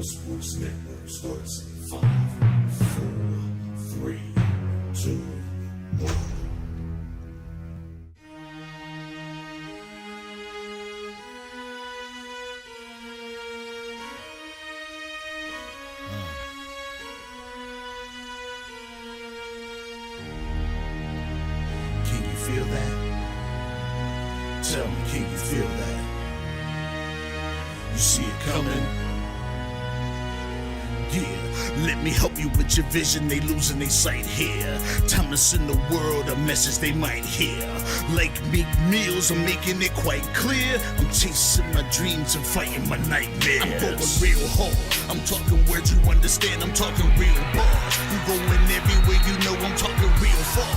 Sports Network starts in 5, 4, 3, 2, 1. Can you feel that? Tell me, can you feel that? You see it coming? Yeah, let me help you with your vision. They losing their sight here. Time to send the world a message they might hear. Like Meek Mills, I'm making it quite clear. I'm chasing my dreams and fighting my nightmares. I'm going real hard. I'm talking words you understand. I'm talking real bars. I'm going everywhere you know. I'm talking real far.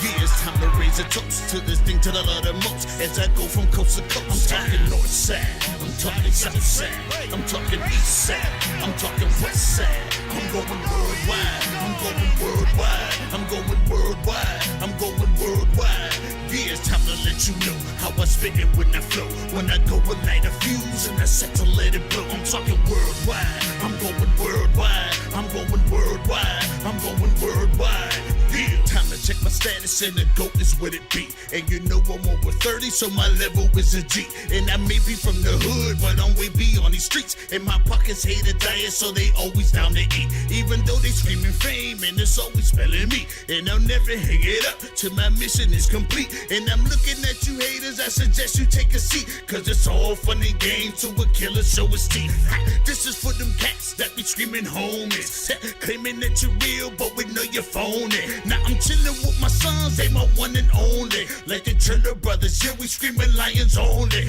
Yeah, it's time to raise a toast to this thing to the love the most. As I go from coast to coast, I'm talking north side, I'm talking south side, I'm talking east side, I'm talking west side. I'm going worldwide, I'm going worldwide, I'm going worldwide, I'm going worldwide. Yeah, it's time to let you know how I spit it when I flow. When I go and light a fuse and I set to let it blow. I'm talking worldwide, I'm going worldwide, I'm going worldwide, I'm going worldwide. Yeah, time to check my status and the GOAT is what it be. And you know I'm over 30, so my level is a G. And I may be from the hood, but I'm way beyond these streets. And my pockets hate a diet, so they always down to eat. Even though they screaming fame, and it's always spelling me. And I'll never hang it up till my mission is complete. And I'm looking at you haters, I suggest you take a seat. Cause it's all fun and games to a killer show his teeth. This is for them cats that be screaming homies. Claiming that you're real, but we know you're phony. Now I'm chillin' with my sons, they my one and only. Like the Turner brothers, yeah, we screamin' lions only.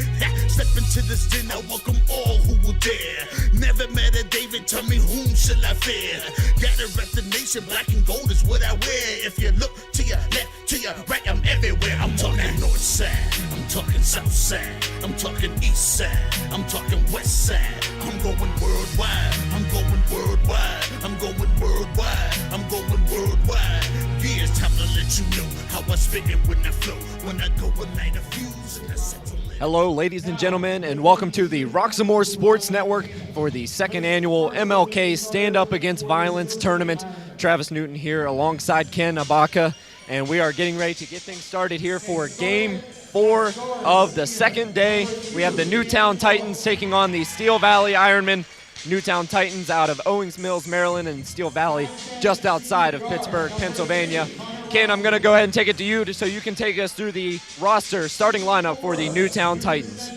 Step into this den, I welcome all who will dare. Never met a David, tell me whom shall I fear? Gotta rep the nation, black and gold is what I wear. If you look to your left, to your right, I'm everywhere. I'm talking north side, I'm talking south side, I'm talking east side, I'm talking west side. I'm going worldwide, I'm going worldwide, I'm going worldwide, I'm going worldwide. Yeah, it's time to let you know how I spit it when I flow. When I go and light a fuse and I set to let. Hello, ladies and gentlemen, and welcome to the Roxamore Sports Network for the second annual MLK Stand Up Against Violence Tournament. Travis Newton here alongside Ken Abaka, and we are getting ready to get things started here for Game 4 of the second day. We have the Newtown Titans taking on the Steel Valley Ironmen. Newtown Titans out of Owings Mills, Maryland, and Steel Valley just outside of Pittsburgh, Pennsylvania. Ken, I'm going to go ahead and take it to you so you can take us through the roster starting lineup for the Newtown Titans.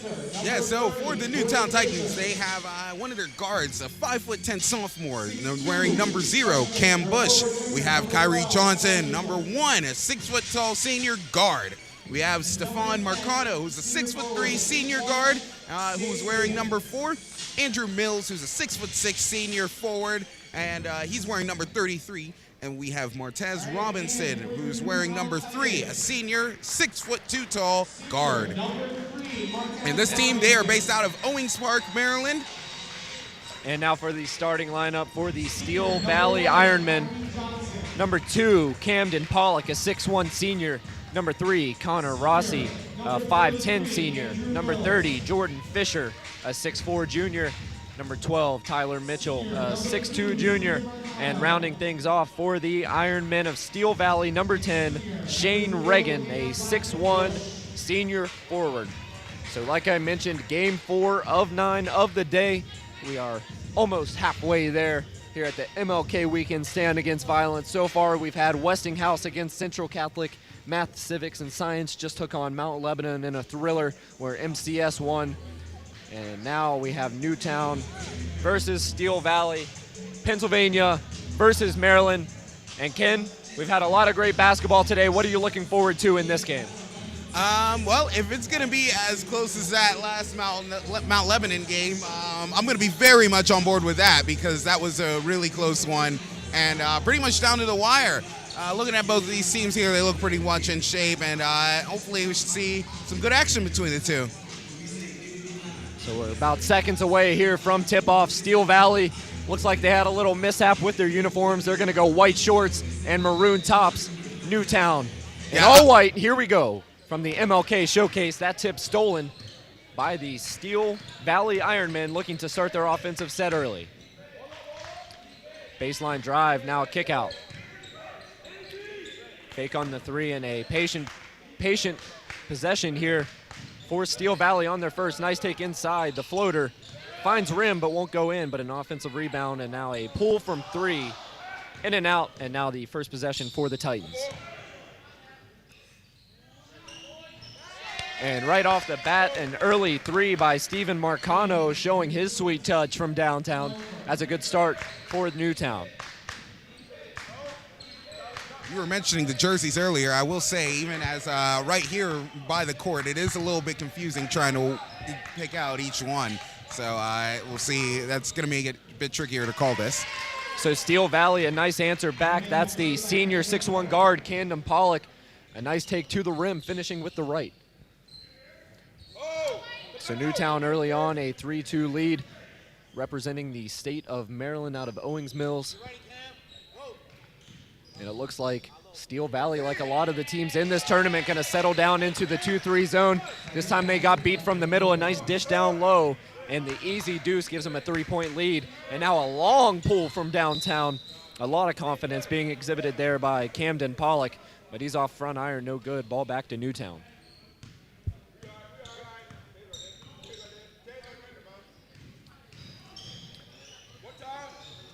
Yeah, so for the Newtown Titans, they have one of their guards, a 5'10" sophomore, wearing number 0, Cam Bush. We have Kyrie Johnson, number 1, a 6-foot-tall senior guard. We have Stefan Marcano, who's a 6'3" senior guard, who's wearing number 4. Andrew Mills, who's a 6'6" senior forward, and he's wearing number 33. And we have Martez Robinson, who's wearing number 3, a senior, 6'2" tall guard. And this team, they are based out of Owings Park, Maryland. And now for the starting lineup for the Steel Valley Ironmen. Number 2, Camden Pollock, a 6'1" senior. Number 3, Connor Rossi, a 5'10" senior. Number 30, Jordan Fisher, a 6'4" junior. Number 12, Tyler Mitchell, a 6'2" junior. And rounding things off for the Ironmen of Steel Valley, number 10, Shane Reagan, a 6'1" senior forward. So like I mentioned, Game 4 of 9 of the day. We are almost halfway there here at the MLK Weekend Stand Against Violence. So far, we've had Westinghouse against Central Catholic. Math, Civics, and Science just took on Mount Lebanon in a thriller where MCS won. And now we have Newtown versus Steel Valley, Pennsylvania versus Maryland. And Ken, we've had a lot of great basketball today. What are you looking forward to in this game? Well, if it's going to be as close as that last Mount Lebanon game, I'm going to be very much on board with that because that was a really close one and pretty much down to the wire. Looking at both of these teams here, they look pretty much in shape, and hopefully we should see some good action between the two. So we're about seconds away here from tip-off. Steel Valley looks like they had a little mishap with their uniforms. They're going to go white shorts and maroon tops. Newtown in all white. Here we go from the MLK Showcase. That tip stolen by the Steel Valley Ironmen, looking to start their offensive set early. Baseline drive, now a kick out. Fake on the three and a patient possession here for Steel Valley on their first. Nice take inside. The floater finds rim but won't go in, but an offensive rebound, and now a pull from three. In and out, and now the first possession for the Titans. And right off the bat, an early three by Steven Marcano, showing his sweet touch from downtown as a good start for Newtown. You were mentioning the jerseys earlier. I will say, even as right here by the court, it is a little bit confusing trying to pick out each one. So we'll see. That's going to make it a bit trickier to call this. So Steel Valley, a nice answer back. That's the senior 6'1" guard, Camden Pollock. A nice take to the rim, finishing with the right. So Newtown early on, a 3-2 lead, representing the state of Maryland out of Owings Mills. And it looks like Steel Valley, like a lot of the teams in this tournament, going to settle down into the 2-3 zone. This time they got beat from the middle, a nice dish down low, and the easy deuce gives them a 3-point lead. And now a long pull from downtown. A lot of confidence being exhibited there by Camden Pollock, but he's off front iron, no good. Ball back to Newtown.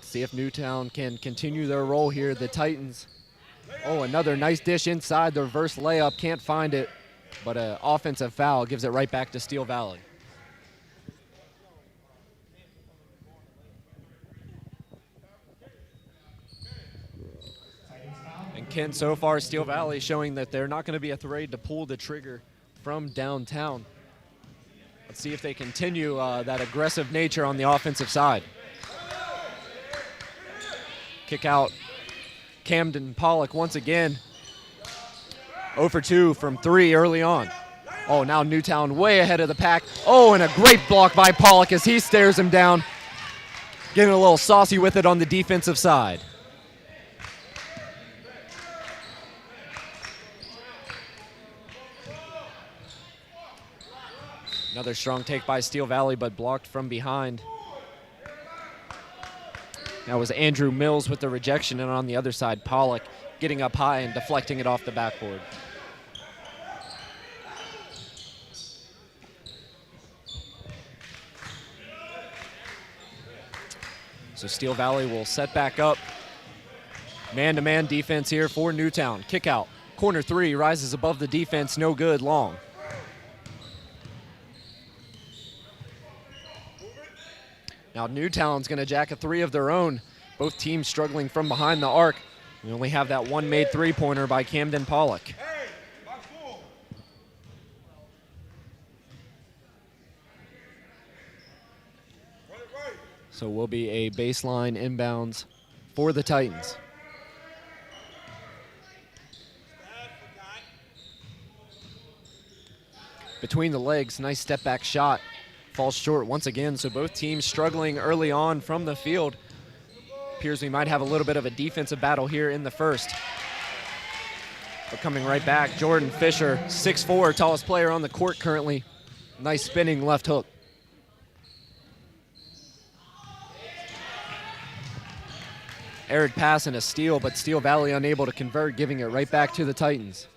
See if Newtown can continue their role here. The Titans, oh, another nice dish inside. The reverse layup, can't find it, but an offensive foul gives it right back to Steel Valley. And Ken, so far Steel Valley showing that they're not going to be afraid to pull the trigger from downtown. Let's see if they continue that aggressive nature on the offensive side. Kick out Camden Pollock once again. 0 for 2 from 3 early on. Oh, now Newtown way ahead of the pack. Oh, and a great block by Pollock as he stares him down. Getting a little saucy with it on the defensive side. Another strong take by Steel Valley, but blocked from behind. That was Andrew Mills with the rejection, and on the other side, Pollock getting up high and deflecting it off the backboard. So Steel Valley will set back up. Man-to-man defense here for Newtown. Kick out. Corner three rises above the defense, no good, long. Now Newtown's going to jack a three of their own. Both teams struggling from behind the arc. We only have that one made three-pointer by Camden Pollock. So will be a baseline inbounds for the Titans. Between the legs, nice step back shot. Falls short once again, so both teams struggling early on from the field. Appears we might have a little bit of a defensive battle here in the first. But coming right back, Jordan Fisher, 6'4", tallest player on the court currently. Nice spinning left hook. Arid pass and a steal, but Steel Valley unable to convert, giving it right back to the Titans.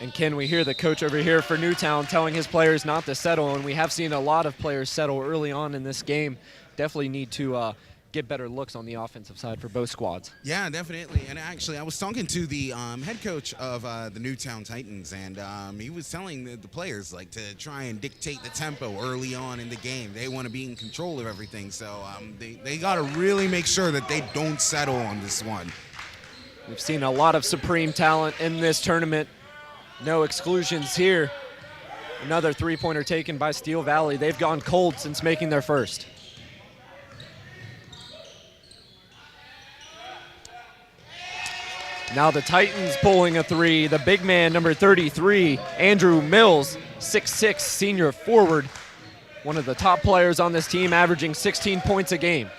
And Ken, we hear the coach over here for Newtown telling his players not to settle, and we have seen a lot of players settle early on in this game. Definitely need to get better looks on the offensive side for both squads. Yeah, definitely. And actually, I was talking to the head coach of the Newtown Titans, and he was telling the players like to try and dictate the tempo early on in the game. They want to be in control of everything, so they got to really make sure that they don't settle on this one. We've seen a lot of supreme talent in this tournament. No exclusions here. Another three-pointer taken by Steel Valley. They've gone cold since making their first. Now the Titans pulling a three. The big man, number 33, Andrew Mills, 6'6", senior forward. One of the top players on this team, averaging 16 points a game.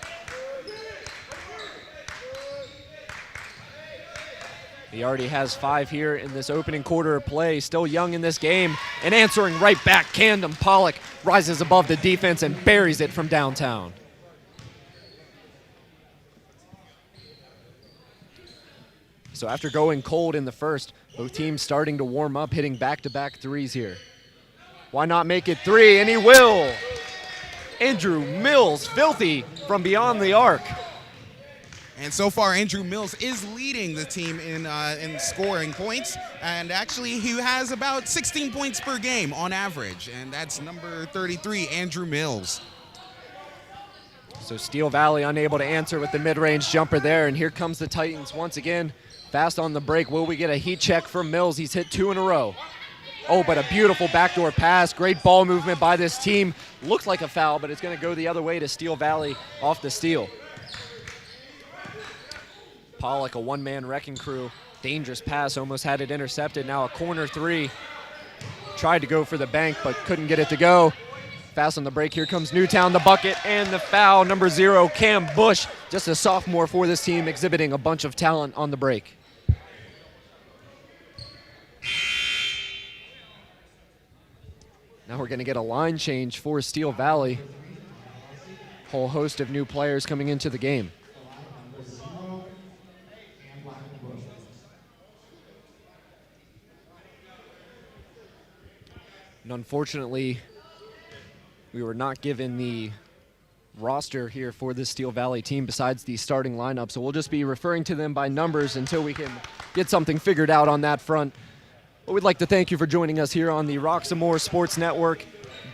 He already has 5 here in this opening quarter of play. Still young in this game. And answering right back, Camden Pollock rises above the defense and buries it from downtown. So after going cold in the first, both teams starting to warm up, hitting back-to-back threes here. Why not make it three? And he will. Andrew Mills, filthy from beyond the arc. And so far, Andrew Mills is leading the team in scoring points. And actually, he has about 16 points per game on average. And that's number 33, Andrew Mills. So Steel Valley unable to answer with the mid-range jumper there. And here comes the Titans once again. Fast on the break. Will we get a heat check from Mills? He's hit 2 in a row. Oh, but a beautiful backdoor pass. Great ball movement by this team. Looks like a foul, but it's going to go the other way to Steel Valley off the steal. Pollock, a one-man wrecking crew. Dangerous pass, almost had it intercepted. Now a corner three. Tried to go for the bank, but couldn't get it to go. Fast on the break, here comes Newtown, the bucket, and the foul. Number 0, Cam Bush, just a sophomore for this team, exhibiting a bunch of talent on the break. Now we're gonna get a line change for Steel Valley. Whole host of new players coming into the game. And unfortunately, we were not given the roster here for this Steel Valley team besides the starting lineup, so we'll just be referring to them by numbers until we can get something figured out on that front. But we'd like to thank you for joining us here on the Roxamore Sports Network.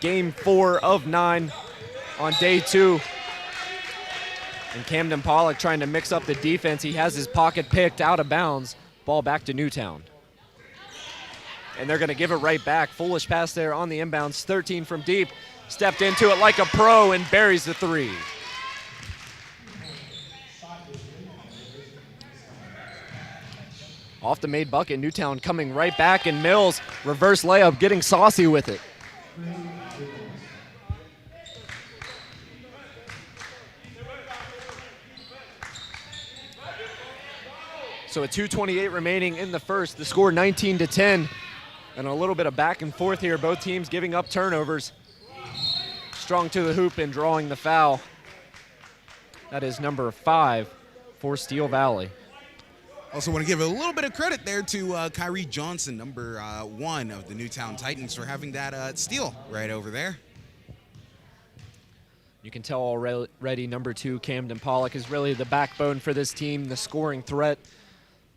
Game 4 of 9 on day 2. And Camden Pollock trying to mix up the defense. He has his pocket picked out of bounds. Ball back to Newtown. And they're going to give it right back. Foolish pass there on the inbounds. 13 from deep. Stepped into it like a pro and buries the 3. Off the made bucket, Newtown coming right back, and Mills, reverse layup, getting saucy with it. So a 2:28 remaining in the first. The score 19-10. And a little bit of back and forth here. Both teams giving up turnovers. Strong to the hoop and drawing the foul. That is number 5 for Steel Valley. Also want to give a little bit of credit there to Kyrie Johnson, number 1 of the Newtown Titans, for having that steal right over there. You can tell already number 2, Camden Pollock, is really the backbone for this team, the scoring threat.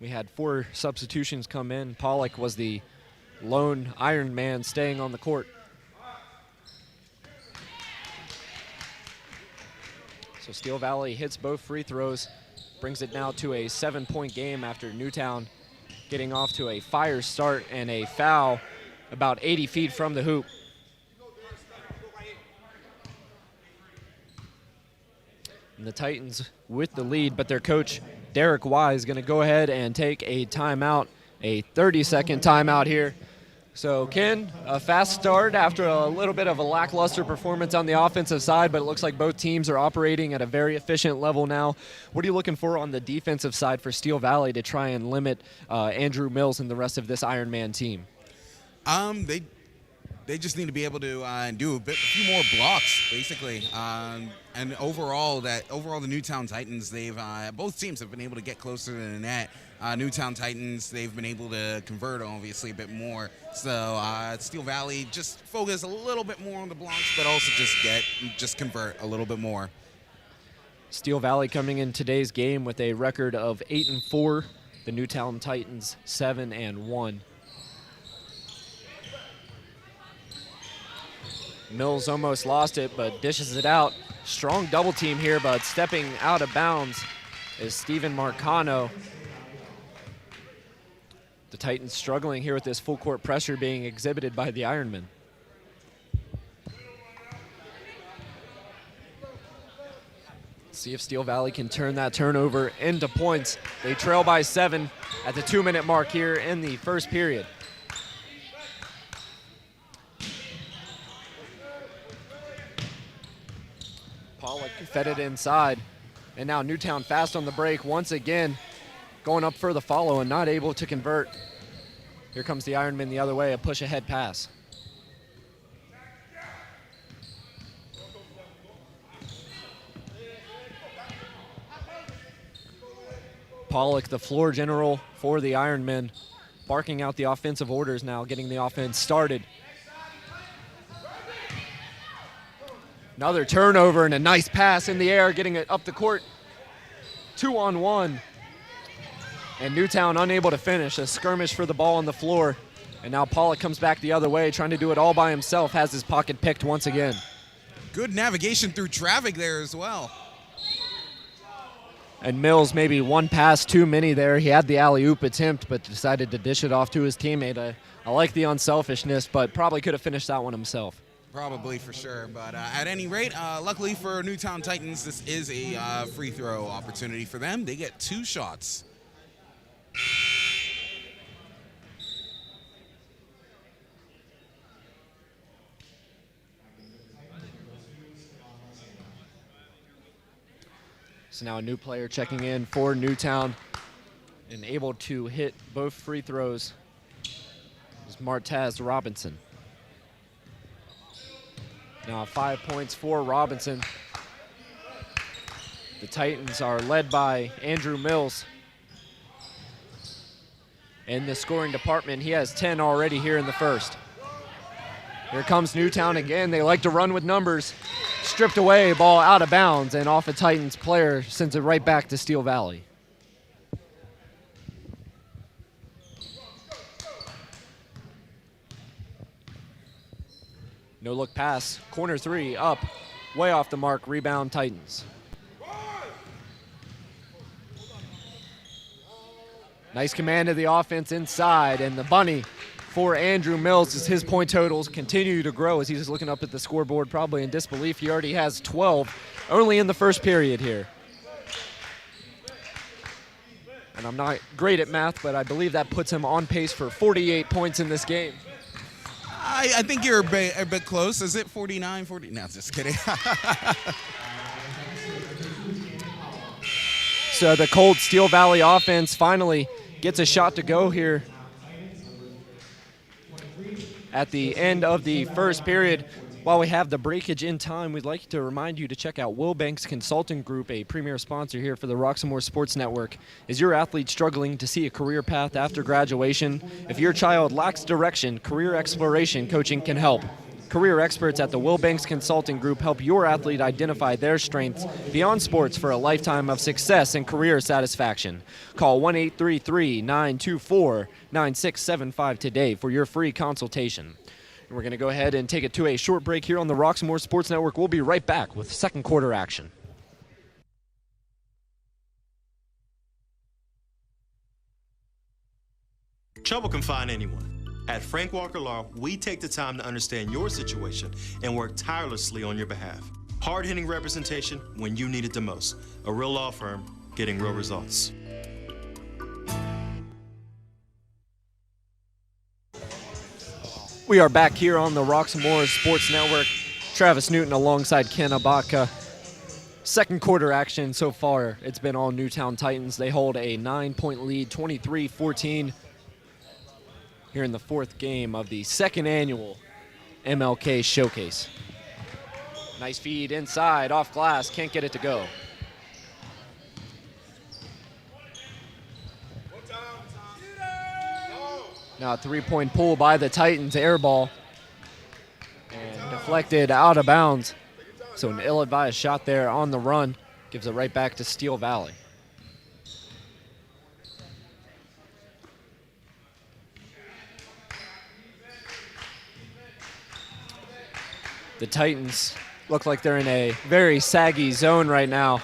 We had 4 substitutions come in. Pollock was the lone Iron Man staying on the court. So Steel Valley hits both free throws, brings it now to a 7-point game after Newtown getting off to a fire start and a foul about 80 feet from the hoop. And the Titans with the lead, but their coach, Derek Wise, is going to go ahead and take a timeout, a 30-second timeout here. So, Ken, a fast start after a little bit of a lackluster performance on the offensive side, but it looks like both teams are operating at a very efficient level now. What are you looking for on the defensive side for Steel Valley to try and limit Andrew Mills and the rest of this Iron Man team? They just need to be able to do a few more blocks, basically. And overall, the Newtown Titans, both teams have been able to get closer to the net. Newtown Titans, they've been able to convert, obviously, a bit more. So Steel Valley, just focus a little bit more on the blocks, but also just convert a little bit more. Steel Valley coming in today's game with a record of 8-4. The Newtown Titans 7-1. Mills almost lost it, but dishes it out. Strong double team here, but stepping out of bounds is Steven Marcano. The Titans struggling here with this full court pressure being exhibited by the Ironmen. See if Steel Valley can turn that turnover into points. They trail by 7 at the 2-minute mark here in the first period. Pollock fed it inside. And now Newtown fast on the break once again, going up for the follow and not able to convert. Here comes the Ironman the other way, a push-ahead pass. Pollock, the floor general for the Ironmen, barking out the offensive orders now, getting the offense started. Another turnover and a nice pass in the air, getting it up the court. 2-on-1. And Newtown unable to finish. A skirmish for the ball on the floor. And now Pollock comes back the other way, trying to do it all by himself, has his pocket picked once again. Good navigation through traffic there as well. And Mills maybe one pass too many there. He had the alley-oop attempt, but decided to dish it off to his teammate. I like the unselfishness, but probably could have finished that one himself. Probably for sure, but at any rate, luckily for Newtown Titans, this is a free throw opportunity for them. They get 2 shots. So now a new player checking in for Newtown and able to hit both free throws is Martez Robinson. Now 5 points for Robinson. The Titans are led by Andrew Mills. In the scoring department, he has 10 already here in the first. Here comes Newtown again. They like to run with numbers. Stripped away, ball out of bounds, and off a Titans player sends it right back to Steel Valley. No look pass, corner 3, up, way off the mark, rebound Titans. Nice command of the offense inside, and the bunny for Andrew Mills as his point totals continue to grow as he's looking up at the scoreboard, probably in disbelief. He already has 12, only in the first period here. And I'm not great at math, but I believe that puts him on pace for 48 points in this game. I think you're a bit close. Is it 49, 40? No, just kidding. So the cold Steel Valley offense finally gets a shot to go here at the end of the first period. While we have the breakage in time, we'd like to remind you to check out Wilbanks Consulting Group, a premier sponsor here for the Roxamore Sports Network. Is your athlete struggling to see a career path after graduation? If your child lacks direction, career exploration coaching can help. Career experts at the Wilbanks Consulting Group help your athlete identify their strengths beyond sports for a lifetime of success and career satisfaction. Call 1-833-924-9675 today for your free consultation. And we're going to go ahead and take it to a short break here on the Roxamore Sports Network. We'll be right back with second quarter action. Trouble can find anyone. At Frank Walker Law, we take the time to understand your situation and work tirelessly on your behalf. Hard-hitting representation when you need it the most. A real law firm getting real results. We are back here on the Roxamore Sports Network. Travis Newton alongside Ken Abaka. Second quarter action so far, it's been all Newtown Titans. They hold a 9-point lead, 23-14. Here in the fourth game of the second annual MLK Showcase. Nice feed inside, off glass, can't get it to go. Now a three-point pull by the Titans, air ball. And deflected out of bounds. So an ill-advised shot there on the run. Gives it right back to Steel Valley. The Titans look like they're in a very saggy zone right now.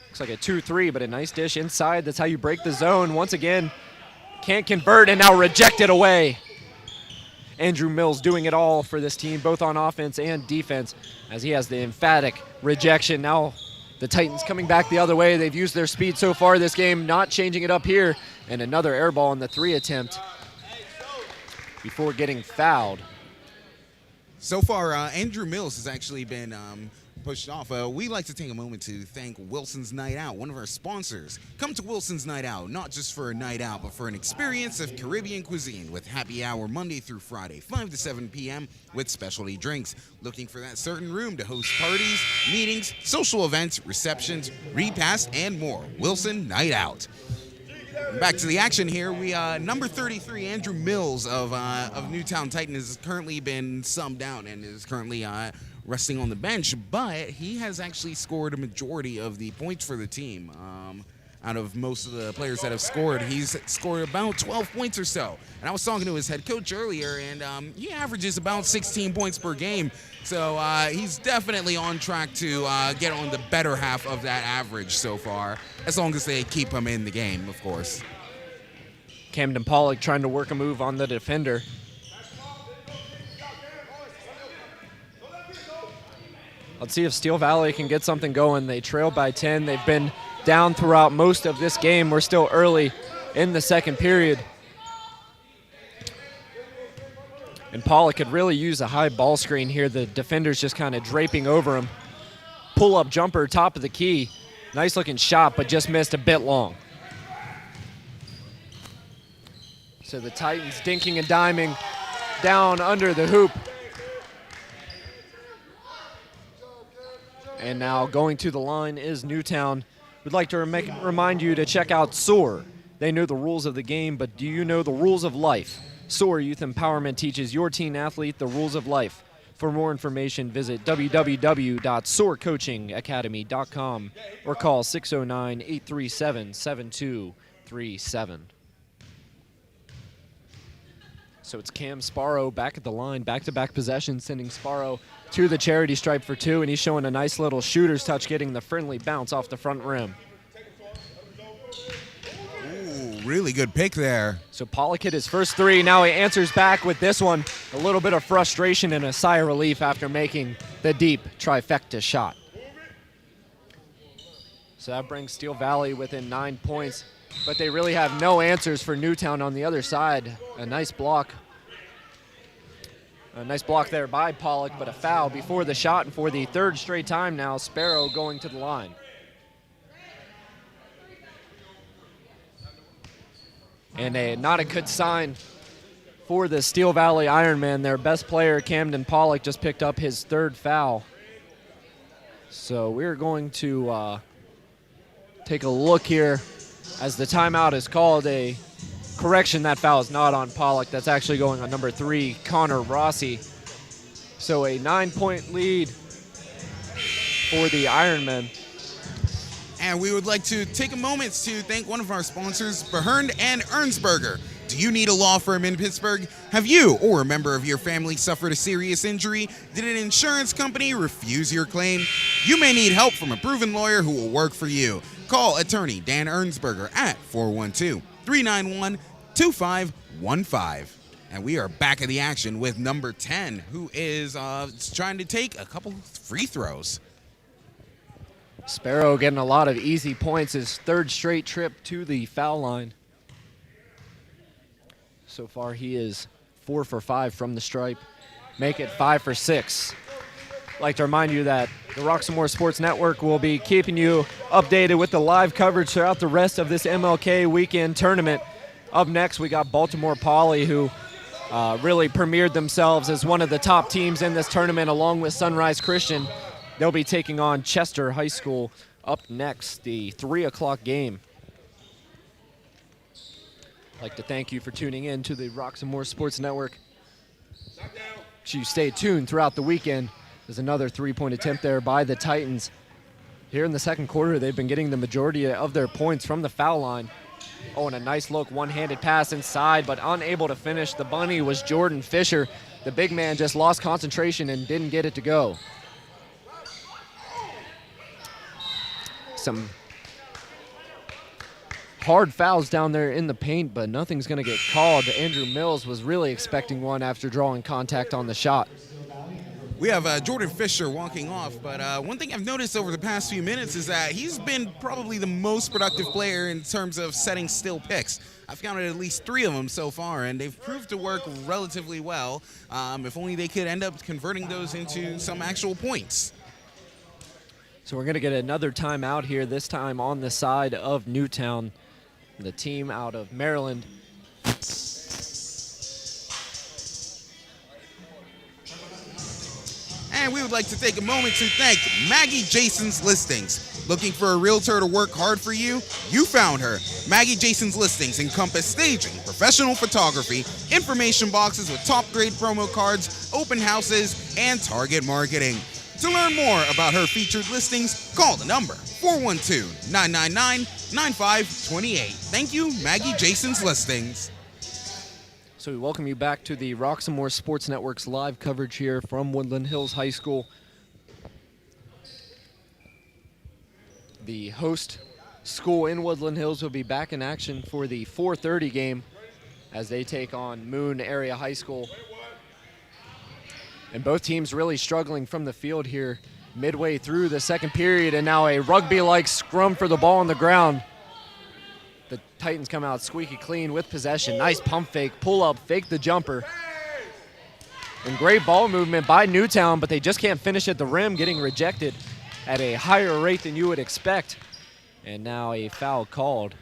Looks like a 2-3, but a nice dish inside. That's how you break the zone. Once again, can't convert and now rejected away. Andrew Mills doing it all for this team, both on offense and defense, as he has the emphatic rejection. Now the Titans coming back the other way. They've used their speed so far this game, not changing it up here. And another air ball in the 3 attempt before getting fouled. So far, Andrew Mills has actually been pushed off. We'd like to take a moment to thank Wilson's Night Out, one of our sponsors. Come to Wilson's Night Out, not just for a night out, but for an experience of Caribbean cuisine with happy hour Monday through Friday, 5 to 7 p.m. with specialty drinks. Looking for that certain room to host parties, meetings, social events, receptions, repasts, and more. Wilson Night Out. Back to the action here. We number 33, Andrew Mills of Newtown Titan, has currently been subbed out and is currently resting on the bench, but he has actually scored a majority of the points for the team. Out of most of the players that have scored, he's scored about 12 points or so. And I was talking to his head coach earlier, and he averages about 16 points per game. So he's definitely on track to get on the better half of that average so far, as long as they keep him in the game, of course. Camden Pollock trying to work a move on the defender. Let's see if Steel Valley can get something going. They trail by 10. They've been down throughout most of this game. We're still early in the second period. And Pollock could really use a high ball screen here. The defender's just kind of draping over him. Pull-up jumper, top of the key. Nice looking shot, but just missed a bit long. So the Titans dinking and diming down under the hoop. And now going to the line is Newtown. We'd like to remind you to check out SOAR. They know the rules of the game, but do you know the rules of life? SOAR Youth Empowerment teaches your teen athlete the rules of life. For more information, visit www.soarcoachingacademy.com or call 609-837-7237. So it's Cam Sparrow back at the line, back-to-back possession, sending Sparrow to the charity stripe for two, and he's showing a nice little shooter's touch, getting the friendly bounce off the front rim. Ooh, really good pick there. So Pollock hit his first three. Now he answers back with this one. A little bit of frustration and a sigh of relief after making the deep trifecta shot. So that brings Steel Valley within 9 points, but they really have no answers for Newtown on the other side. A nice block. A nice block there by Pollock, but a foul before the shot, and for the third straight time now, Sparrow going to the line. And not a good sign for the Steel Valley Ironmen. Their best player, Camden Pollock, just picked up his third foul. So we're going to take a look here as the timeout is called. A correction, that foul is not on Pollock. That's actually going on number 3, Connor Rossi. So a 9-point lead for the Ironmen. And we would like to take a moment to thank one of our sponsors, Behern and Ernsberger. Do you need a law firm in Pittsburgh? Have you or a member of your family suffered a serious injury? Did an insurance company refuse your claim? You may need help from a proven lawyer who will work for you. Call attorney Dan Ernsberger at 412-391-2515. And we are back in the action with number 10, who is trying to take a couple free throws. Sparrow getting a lot of easy points, his third straight trip to the foul line. So far he is 4 for 5 from the stripe. Make it 5 for 6. I'd like to remind you that the Roxamore Sports Network will be keeping you updated with the live coverage throughout the rest of this MLK weekend tournament. Up next, we got Baltimore Poly, who really premiered themselves as one of the top teams in this tournament, along with Sunrise Christian. They'll be taking on Chester High School up next, the 3 o'clock game. I'd like to thank you for tuning in to the Roxamore Sports Network. You stay tuned throughout the weekend. There's another three-point attempt there by the Titans. Here in the second quarter, they've been getting the majority of their points from the foul line. Oh, and a nice look, one-handed pass inside, but unable to finish. The bunny was Jordan Fisher. The big man just lost concentration and didn't get it to go. Some hard fouls down there in the paint, but nothing's going to get called. Andrew Mills was really expecting one after drawing contact on the shot. We have Jordan Fisher walking off, but one thing I've noticed over the past few minutes is that he's been probably the most productive player in terms of setting still picks. I've counted at least 3 of them so far, and they've proved to work relatively well. If only they could end up converting those into some actual points. So we're going to get another timeout here, this time on the side of Newtown, the team out of Maryland. And we would like to take a moment to thank Maggie Jason's Listings. Looking for a realtor to work hard for you? You found her. Maggie Jason's Listings encompass staging, professional photography, information boxes with top-grade promo cards, open houses, and target marketing. To learn more about her featured listings, call the number 412-999-9528. Thank you, Maggie Jason's Listings. So we welcome you back to the Roxamore Sports Network's live coverage here from Woodland Hills High School. The host school in Woodland Hills will be back in action for the 4:30 game as they take on Moon Area High School. And both teams really struggling from the field here midway through the second period, and now a rugby-like scrum for the ball on the ground. The Titans come out squeaky clean with possession. Nice pump fake, pull up, fake the jumper. And great ball movement by Newtown, but they just can't finish at the rim, getting rejected at a higher rate than you would expect. And now a foul called.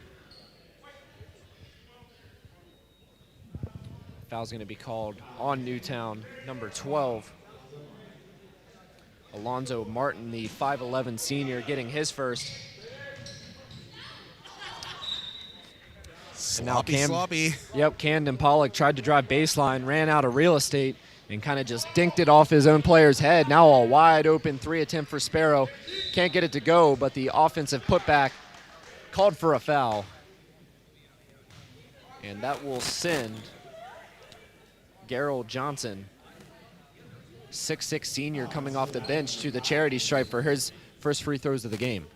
Foul's going to be called on Newtown, number 12. Alonzo Martin, the 5'11 senior, getting his first. Sloppy. Yep, Camden Pollock tried to drive baseline, ran out of real estate, and kind of just dinked it off his own player's head. Now a wide open three attempt for Sparrow. Can't get it to go, but the offensive putback called for a foul. And that will send Gerald Johnson, 6'6 senior, coming off the bench to the charity stripe for his first free throws of the game.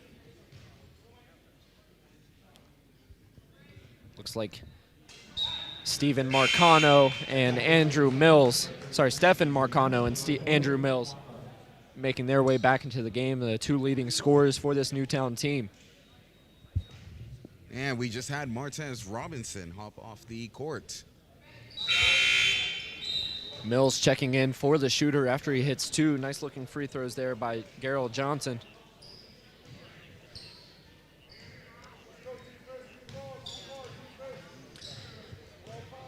Looks like Stephen Marcano and Andrew Mills, Stephen Marcano and Andrew Mills making their way back into the game, the two leading scorers for this Newtown team. And we just had Martez Robinson hop off the court. Mills checking in for the shooter after he hits two nice looking free throws there by Gerald Johnson.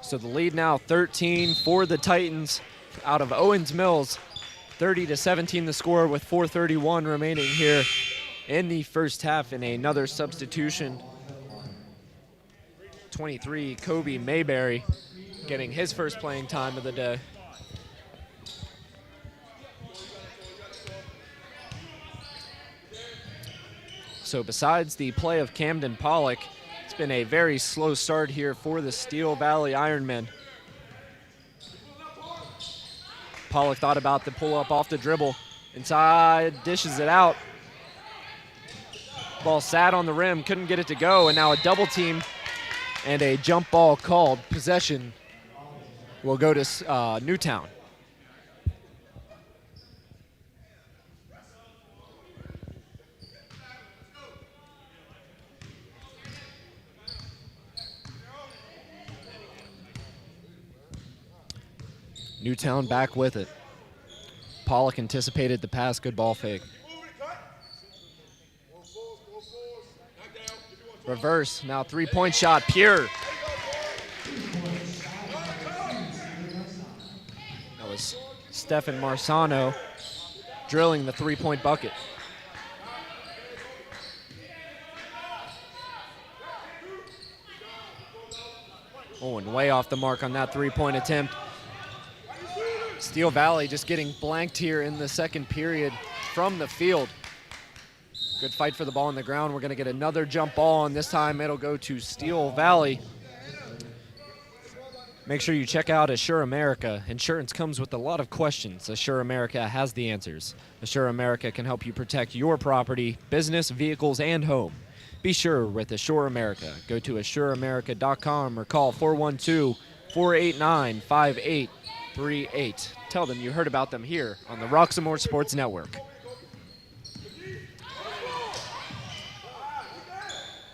So the lead now 13 for the Titans out of Owens Mills. 30-17 the score with 4:31 remaining here in the first half, and another substitution. 23, Kobe Mayberry, getting his first playing time of the day. So besides the play of Camden Pollock, it's been a very slow start here for the Steel Valley Ironmen. Pollock thought about the pull-up off the dribble. Inside, dishes it out. Ball sat on the rim, couldn't get it to go, and now a double team and a jump ball called. Possession will go to Newtown. Newtown back with it. Pollock anticipated the pass, good ball fake. Reverse, now three-point shot, pure. That was Stephen Marcano drilling the three-point bucket. Oh, and way off the mark on that three-point attempt. Steel Valley just getting blanked here in the second period from the field. Good fight for the ball on the ground. We're going to get another jump ball, and this time it'll go to Steel Valley. Make sure you check out Assure America. Insurance comes with a lot of questions. Assure America has the answers. Assure America can help you protect your property, business, vehicles, and home. Be sure with Assure America. Go to AssureAmerica.com or call 412-489-5838. Tell them you heard about them here on the Roxamore Sports Network.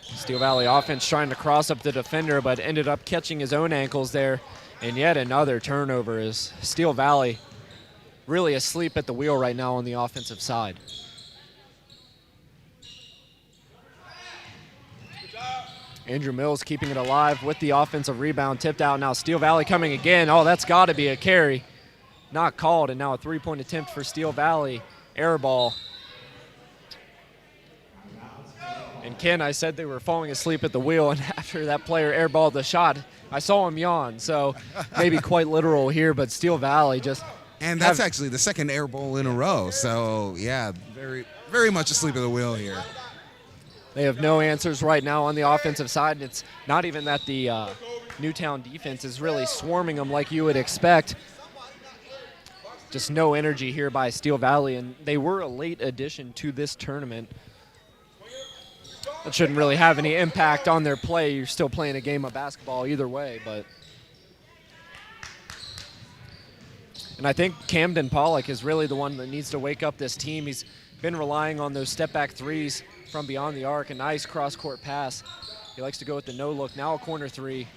Steel Valley offense trying to cross up the defender, but ended up catching his own ankles there. And yet another turnover as Steel Valley really asleep at the wheel right now on the offensive side. Andrew Mills keeping it alive with the offensive rebound, tipped out. Now Steel Valley coming again. Oh, that's got to be a carry. not called, and now a three-point attempt for Steel Valley. Air ball. And Ken, I said they were falling asleep at the wheel, and after that player airballed the shot, I saw him yawn. So maybe quite literal here, but Steel Valley just. And that's actually the second air ball in a row. So yeah, very, very much asleep at the wheel here. They have no answers right now on the offensive side, and it's not even that the Newtown defense is really swarming them like you would expect. Just no energy here by Steel Valley, and they were a late addition to this tournament. That shouldn't really have any impact on their play. You're still playing a game of basketball either way, but. And I think Camden Pollock is really the one that needs to wake up this team. He's been relying on those step-back threes from beyond the arc. A nice cross-court pass. He likes to go with the no-look. Now a corner three.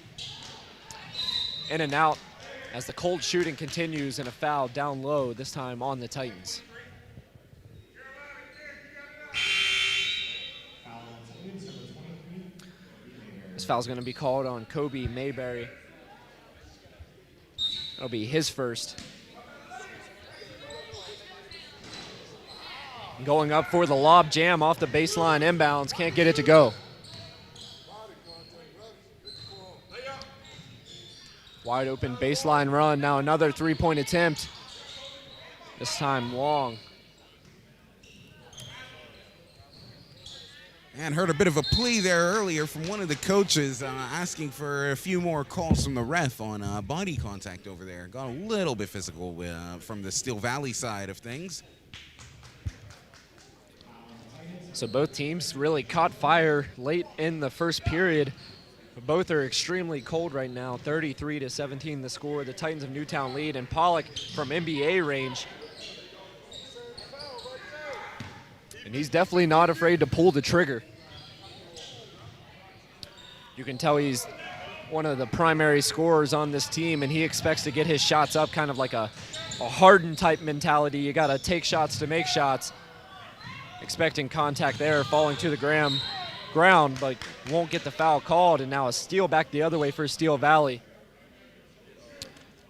In and out as the cold shooting continues, and a foul down low, this time on the Titans. This foul's going to be called on Kobe Mayberry. That'll be his first. Going up for the lob jam off the baseline inbounds. Can't get it to go. Wide open baseline run. Now another three-point attempt. This time long. And heard a bit of a plea there earlier from one of the coaches asking for a few more calls from the ref on body contact over there. Got a little bit physical from the Steel Valley side of things. So both teams really caught fire late in the first period. Both are extremely cold right now. 33-17 the score. The Titans of Newtown lead, and Pollock from NBA range. And he's definitely not afraid to pull the trigger. You can tell he's one of the primary scorers on this team, and he expects to get his shots up, kind of like a Harden type mentality. You got to take shots to make shots. Expecting contact there, falling to the ground, but won't get the foul called, and now a steal back the other way for Steel Valley.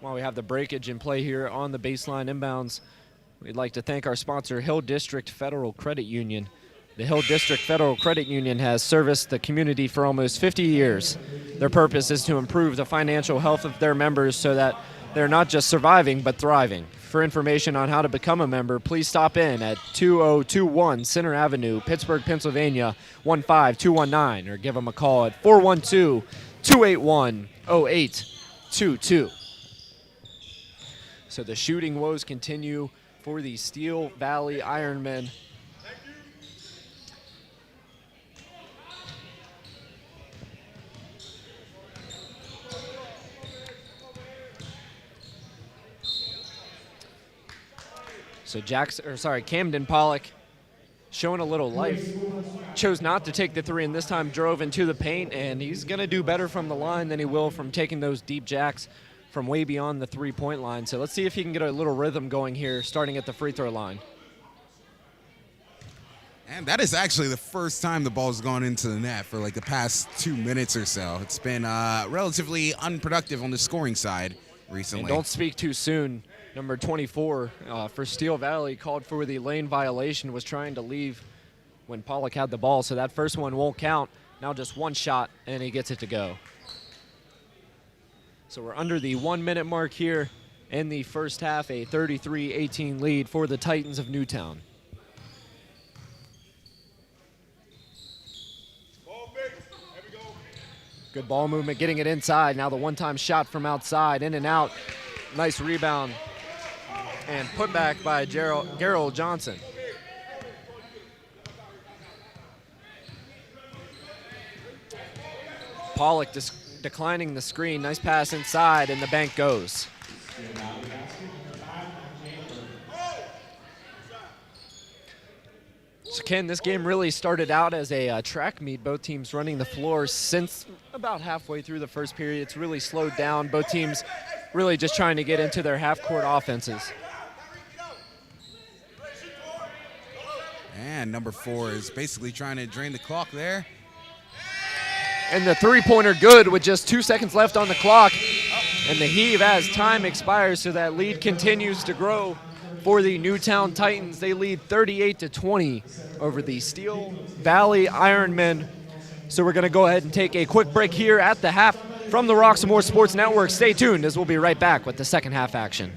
While we have the breakage in play here on the baseline inbounds, we'd like to thank our sponsor, Hill District Federal Credit Union. The Hill District Federal Credit Union has serviced the community for almost 50 years. Their purpose is to improve the financial health of their members so that they're not just surviving, but thriving. For information on how to become a member, please stop in at 2021 Center Avenue, Pittsburgh, Pennsylvania, 15219, or give them a call at 412-281-0822. So the shooting woes continue for the Steel Valley Ironmen. So Camden Pollock showing a little life. Chose not to take the three, and this time drove into the paint, and he's going to do better from the line than he will from taking those deep jacks from way beyond the three-point line. So let's see if he can get a little rhythm going here, starting at the free throw line. And that is actually the first time the ball's gone into the net for like the past 2 minutes or so. It's been relatively unproductive on the scoring side recently. And don't speak too soon. Number 24 for Steel Valley called for the lane violation, was trying to leave when Pollock had the ball, so that first one won't count. Now just one shot, and he gets it to go. So we're under the 1 minute mark here in the first half, a 33-18 lead for the Titans of Newtown. Good ball movement, getting it inside. Now the one-time shot from outside, in and out. Nice rebound. And put back by Gerald Johnson. Pollock declining the screen. Nice pass inside, and the bank goes. So Ken, this game really started out as a track meet. Both teams running the floor. Since about halfway through the first period, it's really slowed down. Both teams really just trying to get into their half-court offenses. And number 4 is basically trying to drain the clock there. And the three-pointer good with just 2 seconds left on the clock. and the heave as time expires, so that lead continues to grow for the Newtown Titans. They lead 38-20 over the Steel Valley Ironmen. So we're going to go ahead and take a quick break here at the half from the Roxamore Sports Network. Stay tuned as we'll be right back with the second half action.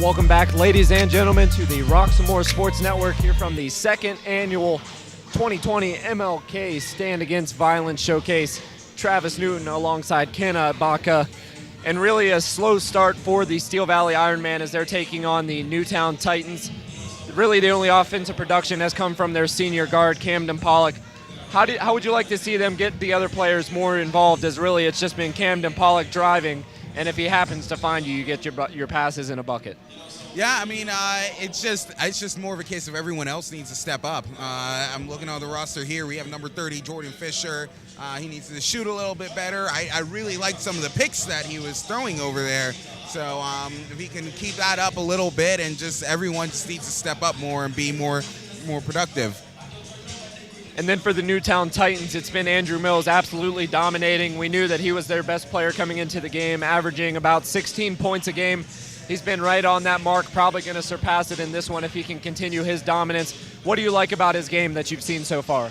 Welcome back, ladies and gentlemen, to the Roxamore Sports Network here from the second annual 2020 MLK Stand Against Violence Showcase. Travis Newton alongside Kenna Baca. And really a slow start for the Steel Valley Ironman as they're taking on the Newtown Titans. Really the only offensive production has come from their senior guard, Camden Pollock. How would you like to see them get the other players more involved, as really it's just been Camden Pollock driving, and if he happens to find you, you get your passes in a bucket? Yeah, I mean, it's just more of a case of everyone else needs to step up. I'm looking on the roster here. We have number 30, Jordan Fisher. He needs to shoot a little bit better. I really liked some of the picks that he was throwing over there. So if he can keep that up a little bit, and just everyone just needs to step up more and be more productive. And then for the Newtown Titans, it's been Andrew Mills absolutely dominating. We knew that he was their best player coming into the game, averaging about 16 points a game. He's been right on that mark, probably going to surpass it in this one if he can continue his dominance. What do you like about his game that you've seen so far?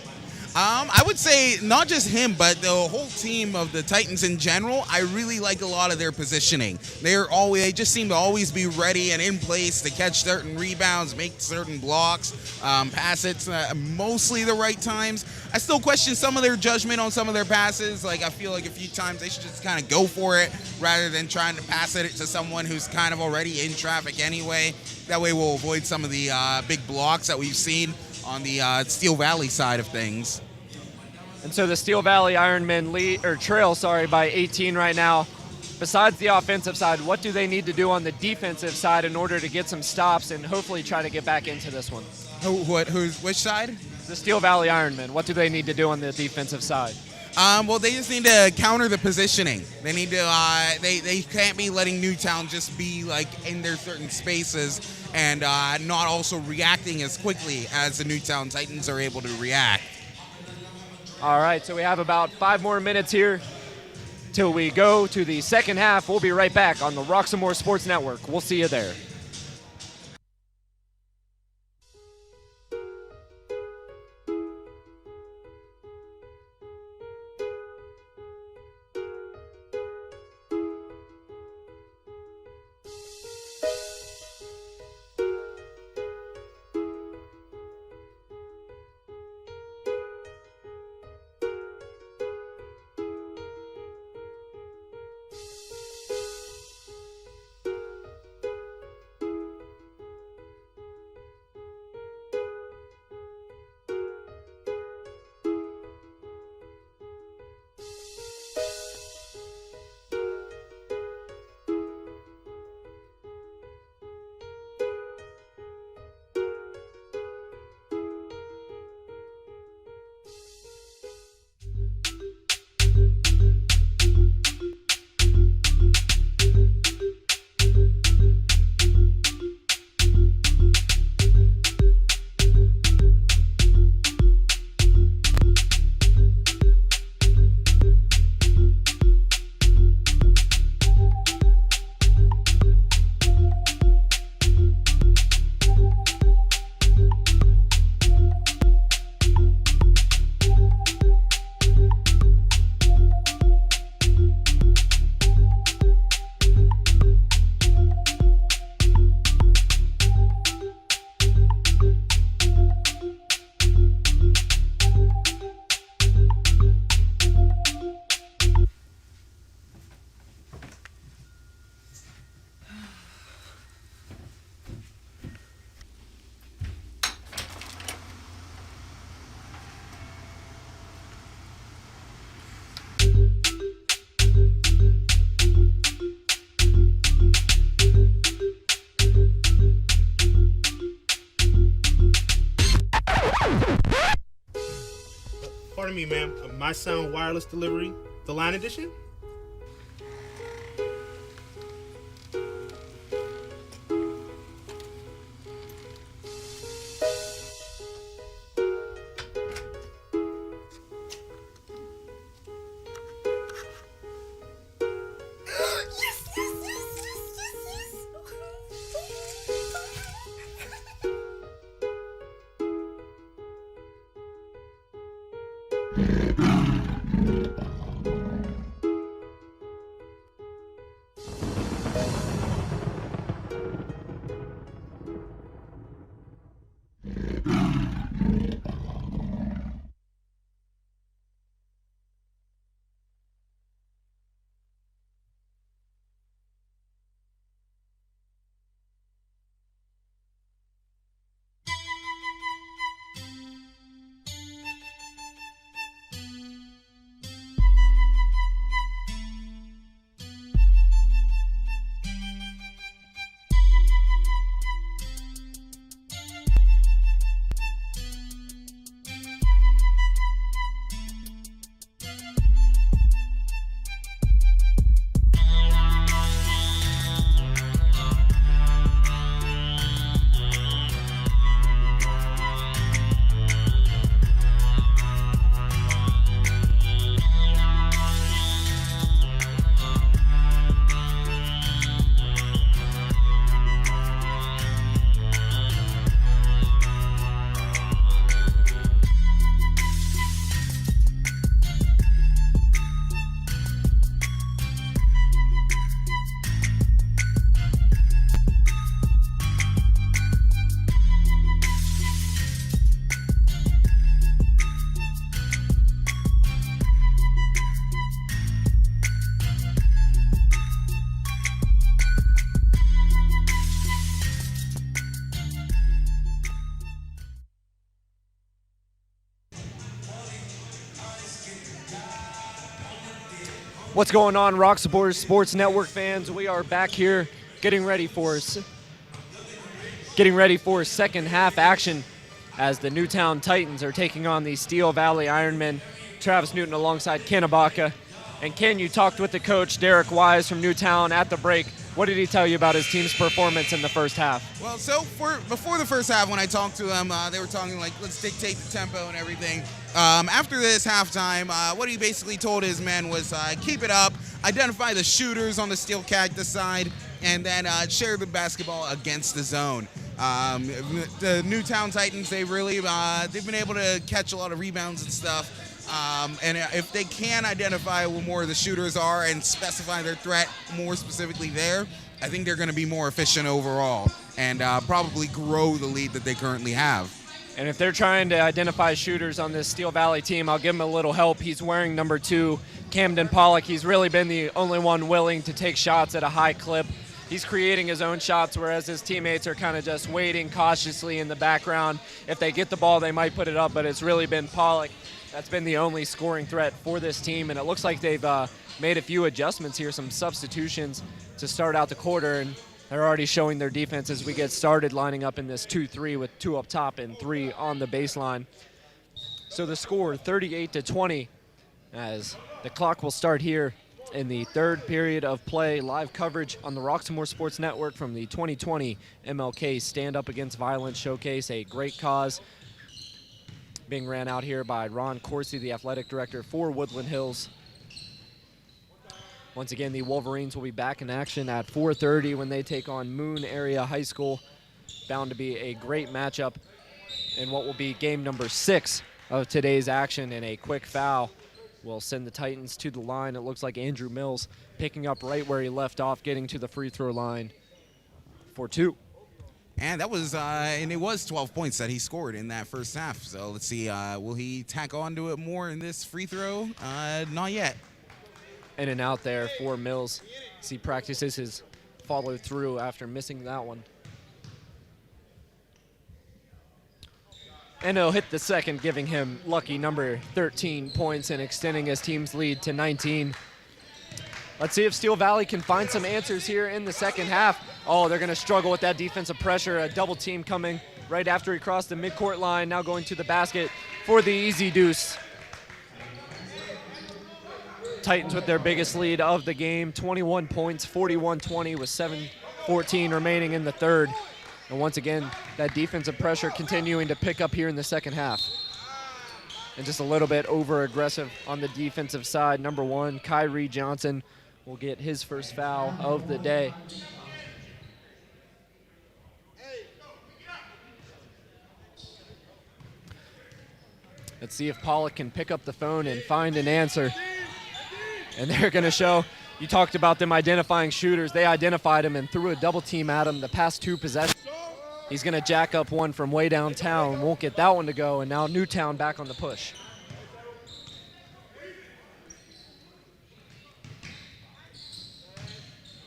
I would say not just him, but the whole team of the Titans in general. I really like a lot of their positioning. They just seem to always be ready and in place to catch certain rebounds, make certain blocks, pass it mostly the right times. I still question some of their judgment on some of their passes. Like, I feel like a few times they should just kind of go for it rather than trying to pass it to someone who's kind of already in traffic anyway. That way we'll avoid some of the big blocks that we've seen on the Steel Valley side of things. And so the Steel Valley Ironmen trail by 18 right now. Besides the offensive side, what do they need to do on the defensive side in order to get some stops and hopefully try to get back into this one? Which side? The Steel Valley Ironmen. What do they need to do on the defensive side? Well, they just need to counter the positioning. They need to. They can't be letting Newtown just be like in their certain spaces and not also reacting as quickly as the Newtown Titans are able to react. All right, so we have about 5 more minutes here till we go to the second half. We'll be right back on the Roxamore Sports Network. We'll see you there. Pardon me, ma'am. My Sound Wireless Delivery, the line edition? What's going on, Rock Supporters Sports Network fans? We are back here getting ready for second half action as the Newtown Titans are taking on the Steel Valley Ironmen. Travis Newton alongside Ken Ibaka. And Ken, you talked with the coach, Derek Wise from Newtown, at the break. What did he tell you about his team's performance in the first half? Well, so before the first half, when I talked to them, they were talking like, let's dictate the tempo and everything. After this halftime, what he basically told his men was keep it up, identify the shooters on the Steel Cactus side, and then share the basketball against the zone. The Newtown Titans, they've been able to catch a lot of rebounds and stuff. And if they can identify where more of the shooters are and specify their threat more specifically there, I think they're going to be more efficient overall and probably grow the lead that they currently have. And if they're trying to identify shooters on this Steel Valley team, I'll give him a little help. He's wearing number 2, Camden Pollock. He's really been the only one willing to take shots at a high clip. He's creating his own shots, whereas his teammates are kind of just waiting cautiously in the background. If they get the ball, they might put it up, but it's really been Pollock that's been the only scoring threat for this team. And it looks like they've made a few adjustments here, some substitutions to start out the quarter, and they're already showing their defense as we get started, lining up in this 2-3 with 2 up top and 3 on the baseline. So the score, 38-20, as the clock will start here in the third period of play. Live coverage on the Roxamore Sports Network from the 2020 MLK Stand Up Against Violence Showcase, a great cause being ran out here by Ron Corsi, the athletic director for Woodland Hills. Once again, the Wolverines will be back in action at 4:30 when they take on Moon Area High School. Bound to be a great matchup in what will be game number 6 of today's action, and a quick foul will send the Titans to the line. It looks like Andrew Mills picking up right where he left off, getting to the free throw line for 2. And that was, and it was 12 points that he scored in that first half. So let's see, will he tack on to it more in this free throw? Not yet. In and out there for Mills as he practices his follow through after missing that one. And he'll hit the second, giving him lucky number 13 points and extending his team's lead to 19. Let's see if Steel Valley can find some answers here in the second half. Oh, they're going to struggle with that defensive pressure. A double team coming right after he crossed the midcourt line, now going to the basket for the easy deuce. Titans with their biggest lead of the game, 21 points, 41-20 with 7:14 remaining in the third. And once again, that defensive pressure continuing to pick up here in the second half. And just a little bit over-aggressive on the defensive side. Number 1, Kyrie Johnson will get his first foul of the day. Let's see if Pollock can pick up the phone and find an answer. And they're going to show, you talked about them identifying shooters. They identified him and threw a double team at him the past 2 possessions. He's going to jack up one from way downtown. Won't get that one to go, and now Newtown back on the push.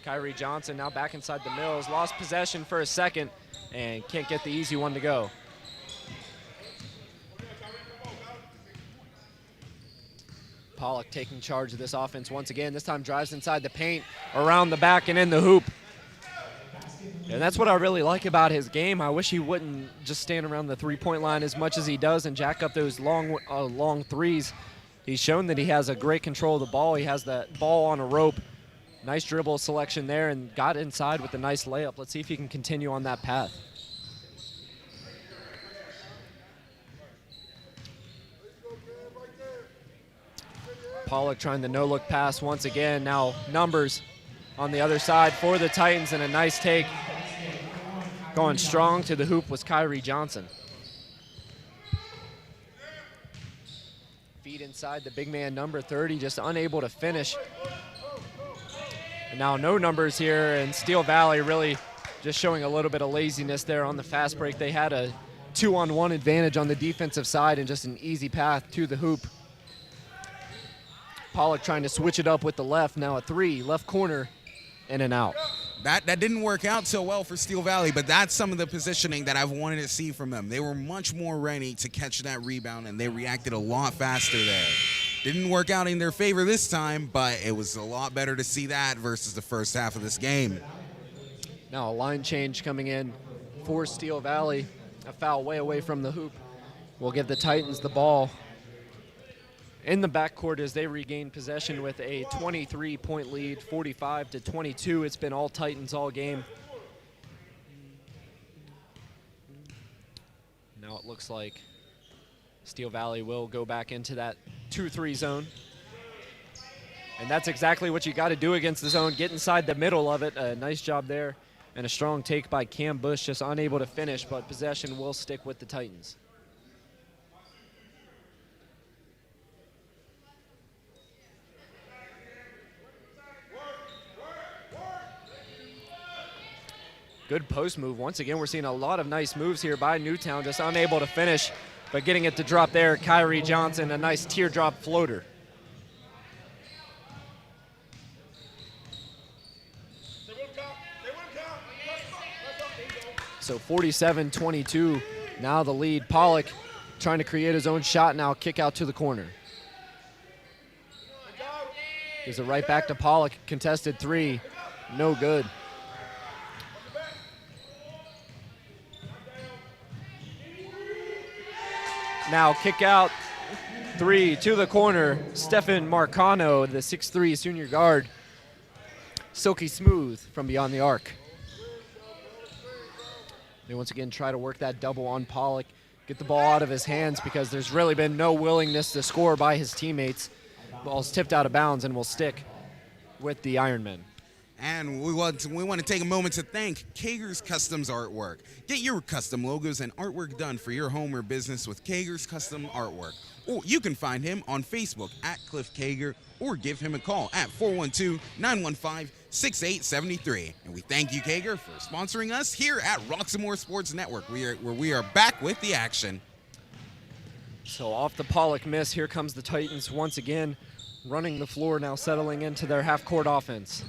Kyrie Johnson now back inside the Mills. Lost possession for a second and can't get the easy one to go. Pollock taking charge of this offense once again. This time drives inside the paint, around the back and in the hoop. And that's what I really like about his game. I wish he wouldn't just stand around the three-point line as much as he does and jack up those long threes. He's shown that he has a great control of the ball. He has that ball on a rope. Nice dribble selection there and got inside with a nice layup. Let's see if he can continue on that path. Pollock trying the no-look pass once again. Now numbers on the other side for the Titans and a nice take. Going strong to the hoop was Kyrie Johnson. Feed inside the big man, number 30, just unable to finish. And now no numbers here, and Steel Valley really just showing a little bit of laziness there on the fast break. They had a 2-on-1 advantage on the defensive side and just an easy path to the hoop. Pollock trying to switch it up with the left. Now a 3, left corner, in and out. That didn't work out so well for Steel Valley, but that's some of the positioning that I've wanted to see from them. They were much more ready to catch that rebound, and they reacted a lot faster there. Didn't work out in their favor this time, but it was a lot better to see that versus the first half of this game. Now a line change coming in for Steel Valley. A foul way away from the hoop will give the Titans the ball in the backcourt as they regain possession with a 23-point lead, 45-22. It's been all Titans all game. Now it looks like Steel Valley will go back into that 2-3 zone. And that's exactly what you got to do against the zone. Get inside the middle of it. A nice job there. And a strong take by Cam Bush, just unable to finish, but possession will stick with the Titans. Good post move. Once again, we're seeing a lot of nice moves here by Newtown, just unable to finish, but getting it to drop there. Kyrie Johnson, a nice teardrop floater. So 47-22, now the lead. Pollock trying to create his own shot now, kick out to the corner. Gives it right back to Pollock, contested 3, no good. Now kick out 3 to the corner. Stefan Marcano, the 6'3" senior guard. Silky smooth from beyond the arc. They once again try to work that double on Pollock, get the ball out of his hands because there's really been no willingness to score by his teammates. Ball's tipped out of bounds and will stick with the Ironmen. And we want to take a moment to thank Kager's Customs Artwork. Get your custom logos and artwork done for your home or business with Kager's Custom Artwork. Or you can find him on Facebook at Cliff Kager or give him a call at 412-915-6873. And we thank you, Kager, for sponsoring us here at Roxamore Sports Network, where we are back with the action. So off the Pollock miss, here comes the Titans once again, running the floor now, settling into their half-court offense.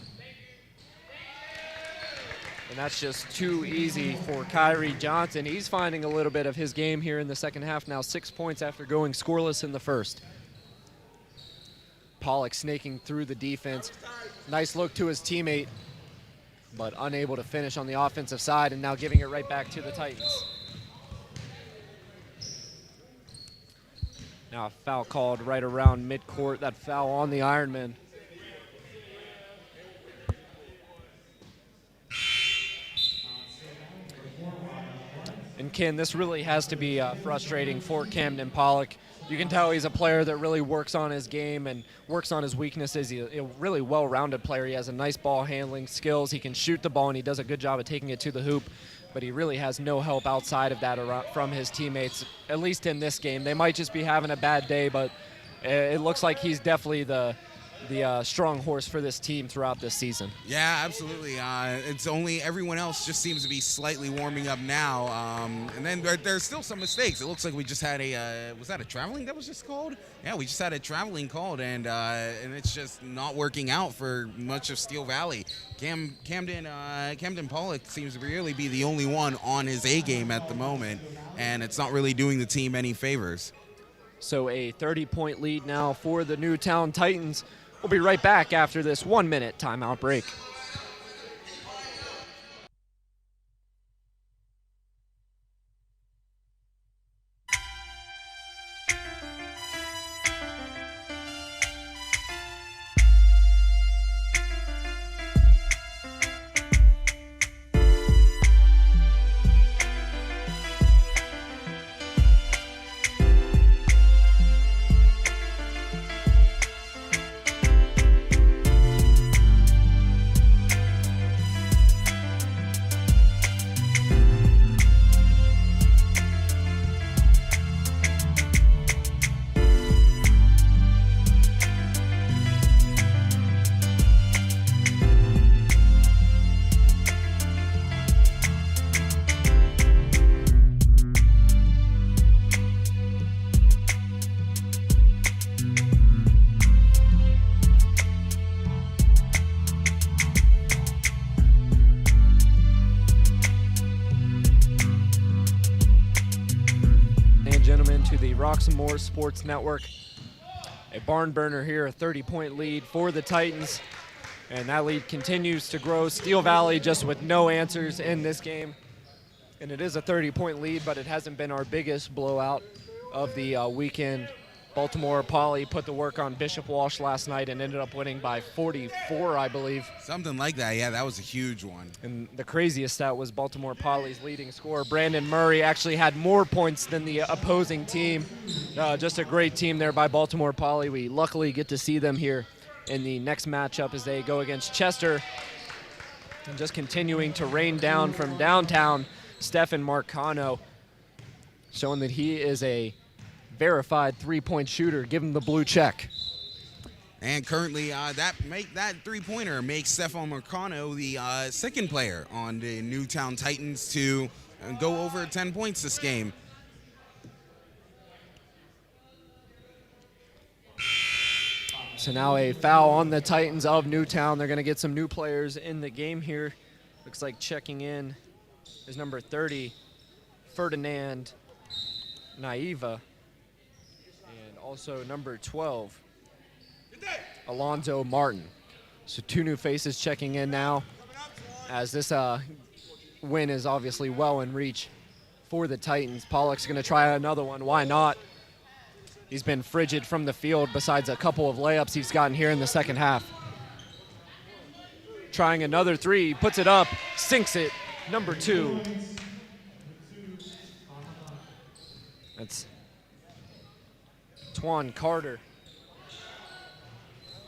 And that's just too easy for Kyrie Johnson. He's finding a little bit of his game here in the second half now, 6 points after going scoreless in the first. Pollock snaking through the defense. Nice look to his teammate, but unable to finish on the offensive side, and now giving it right back to the Titans. Now a foul called right around midcourt. That foul on the Ironman. And Ken, this really has to be frustrating for Camden Pollock. You can tell he's a player that really works on his game and works on his weaknesses. He's a really well-rounded player. He has a nice ball handling skills. He can shoot the ball, and he does a good job of taking it to the hoop. But he really has no help outside of that from his teammates, at least in this game. They might just be having a bad day, but it looks like he's definitely the strong horse for this team throughout this season. Yeah, absolutely. It's only everyone else just seems to be slightly warming up now. And then there's still some mistakes. It looks like we just had was that a traveling that was just called? Yeah, we just had a traveling called, and it's just not working out for much of Steel Valley. Camden Pollock seems to really be the only one on his A game at the moment, and it's not really doing the team any favors. So a 30-point lead now for the Newtown Titans. We'll be right back after this 1-minute timeout break. Roxamore Sports Network. A barn burner here, a 30-point lead for the Titans, and that lead continues to grow. Steel Valley just with no answers in this game, and it is a 30-point lead, but it hasn't been our biggest blowout of the weekend. Baltimore Poly put the work on Bishop Walsh last night and ended up winning by 44, I believe. Something like that, yeah, that was a huge one. And the craziest stat was Baltimore Poly's leading scorer, Brandon Murray, actually had more points than the opposing team. Just a great team there by Baltimore Poly. We luckily get to see them here in the next matchup as they go against Chester. And just continuing to rain down from downtown, Stefan Marcano, showing that he is a verified three-point shooter. Give him the blue check. And currently, that three-pointer makes Stefan Marcano the second player on the Newtown Titans to go over 10 points this game. So now a foul on the Titans of Newtown. They're going to get some new players in the game here. Looks like checking in is number 30, Ferdinand Naiva. Also number 12, Alonzo Martin. So two new faces checking in now, as this win is obviously well in reach for the Titans. Pollock's going to try another one. Why not? He's been frigid from the field besides a couple of layups he's gotten here in the second half. Trying another three, he puts it up, sinks it, number 2. That's Twan Carter.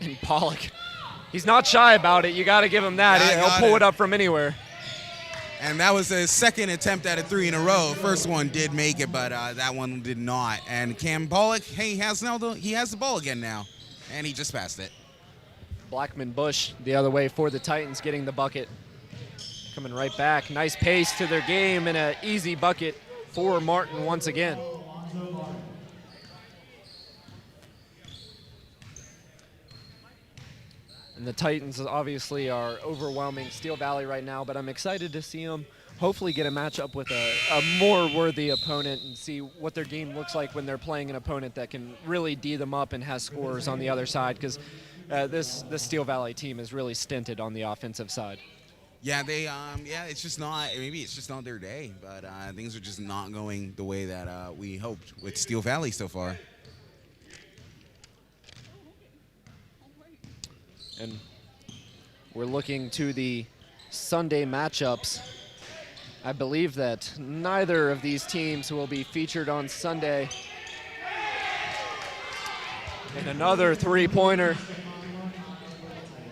And Pollock, he's not shy about it. You got to give him that. Yeah, He'll pull it up from anywhere. And that was his second attempt at a 3 in a row. First one did make it, but that one did not. And Cam Pollock, hey, he has the ball again now, and he just passed it. Blackman Bush the other way for the Titans, getting the bucket. Coming right back. Nice pace to their game and an easy bucket for Martin once again. And the Titans obviously are overwhelming Steel Valley right now, but I'm excited to see them hopefully get a matchup with a more worthy opponent and see what their game looks like when they're playing an opponent that can really D them up and has scorers on the other side, because this Steel Valley team is really stinted on the offensive side. Yeah, it's just not, maybe it's just not their day, but things are just not going the way that we hoped with Steel Valley so far. And we're looking to the Sunday matchups. I believe that neither of these teams will be featured on Sunday. And another three-pointer.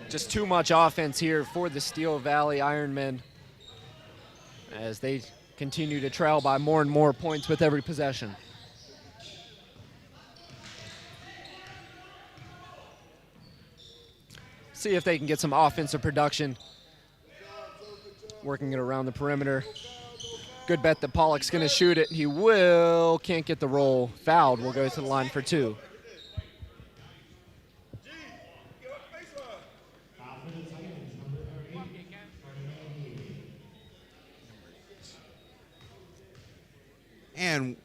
Just too much offense here for the Steel Valley Ironmen as they continue to trail by more and more points with every possession. See if they can get some offensive production. Working it around the perimeter. Good bet that Pollock's gonna shoot it. He will, can't get the roll. Fouled, will go to the line for two. And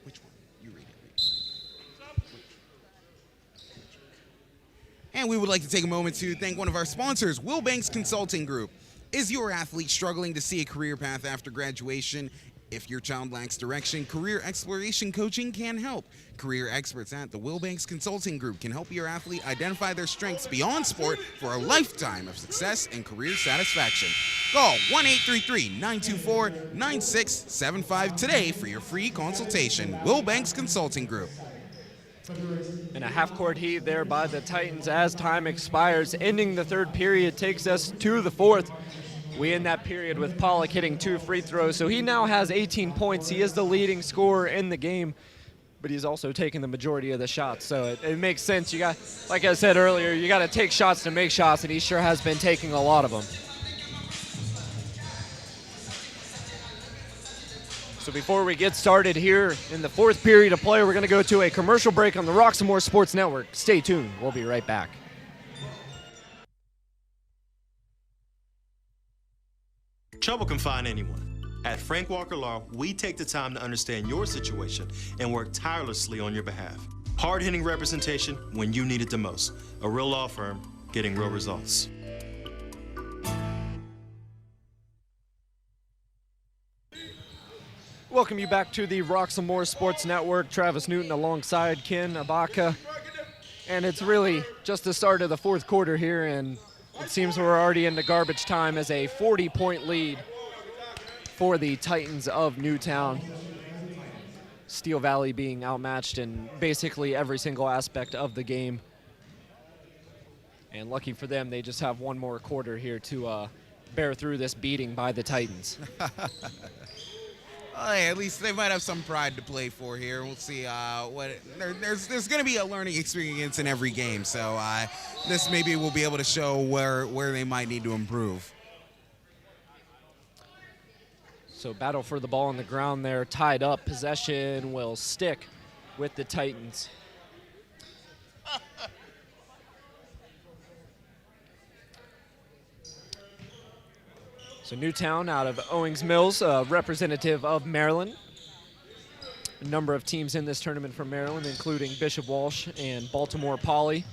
which one? You read it. And we would like to take a moment to thank one of our sponsors, Wilbanks Consulting Group. Is your athlete struggling to see a career path after graduation? If your child lacks direction, career exploration coaching can help. Career experts at the Wilbanks Consulting Group can help your athlete identify their strengths beyond sport for a lifetime of success and career satisfaction. Call 1-833-924-9675 today for your free consultation. Wilbanks Consulting Group. And a half-court heave there by the Titans as time expires. Ending the third period takes us to the fourth. We end that period with Pollock hitting 2 free throws, so he now has 18 points. He is the leading scorer in the game, but he's also taking the majority of the shots, so it makes sense. You got, like I said earlier, you got to take shots to make shots, and he sure has been taking a lot of them. So before we get started here in the fourth period of play, we're going to go to a commercial break on the Roxamore Sports Network. Stay tuned. We'll be right back. Trouble can find anyone. At Frank Walker Law, we take the time to understand your situation and work tirelessly on your behalf. Hard-hitting representation when you need it the most. A real law firm getting real results. Welcome you back to the Roxamore Sports Network. Travis Newton alongside Ken Abaka. And it's really just the start of the fourth quarter here, and it seems we're already into garbage time as a 40-point lead for the Titans of Newtown. Steel Valley being outmatched in basically every single aspect of the game. And lucky for them, they just have one more quarter here to bear through this beating by the Titans. Well, hey, at least they might have some pride to play for here. We'll see there's going to be a learning experience in every game, so this maybe will be able to show where they might need to improve. So battle for the ball on the ground there, tied up. Possession will stick with the Titans. So Newtown out of Owings Mills, representative of Maryland. A number of teams in this tournament from Maryland, including Bishop Walsh and Baltimore Poly.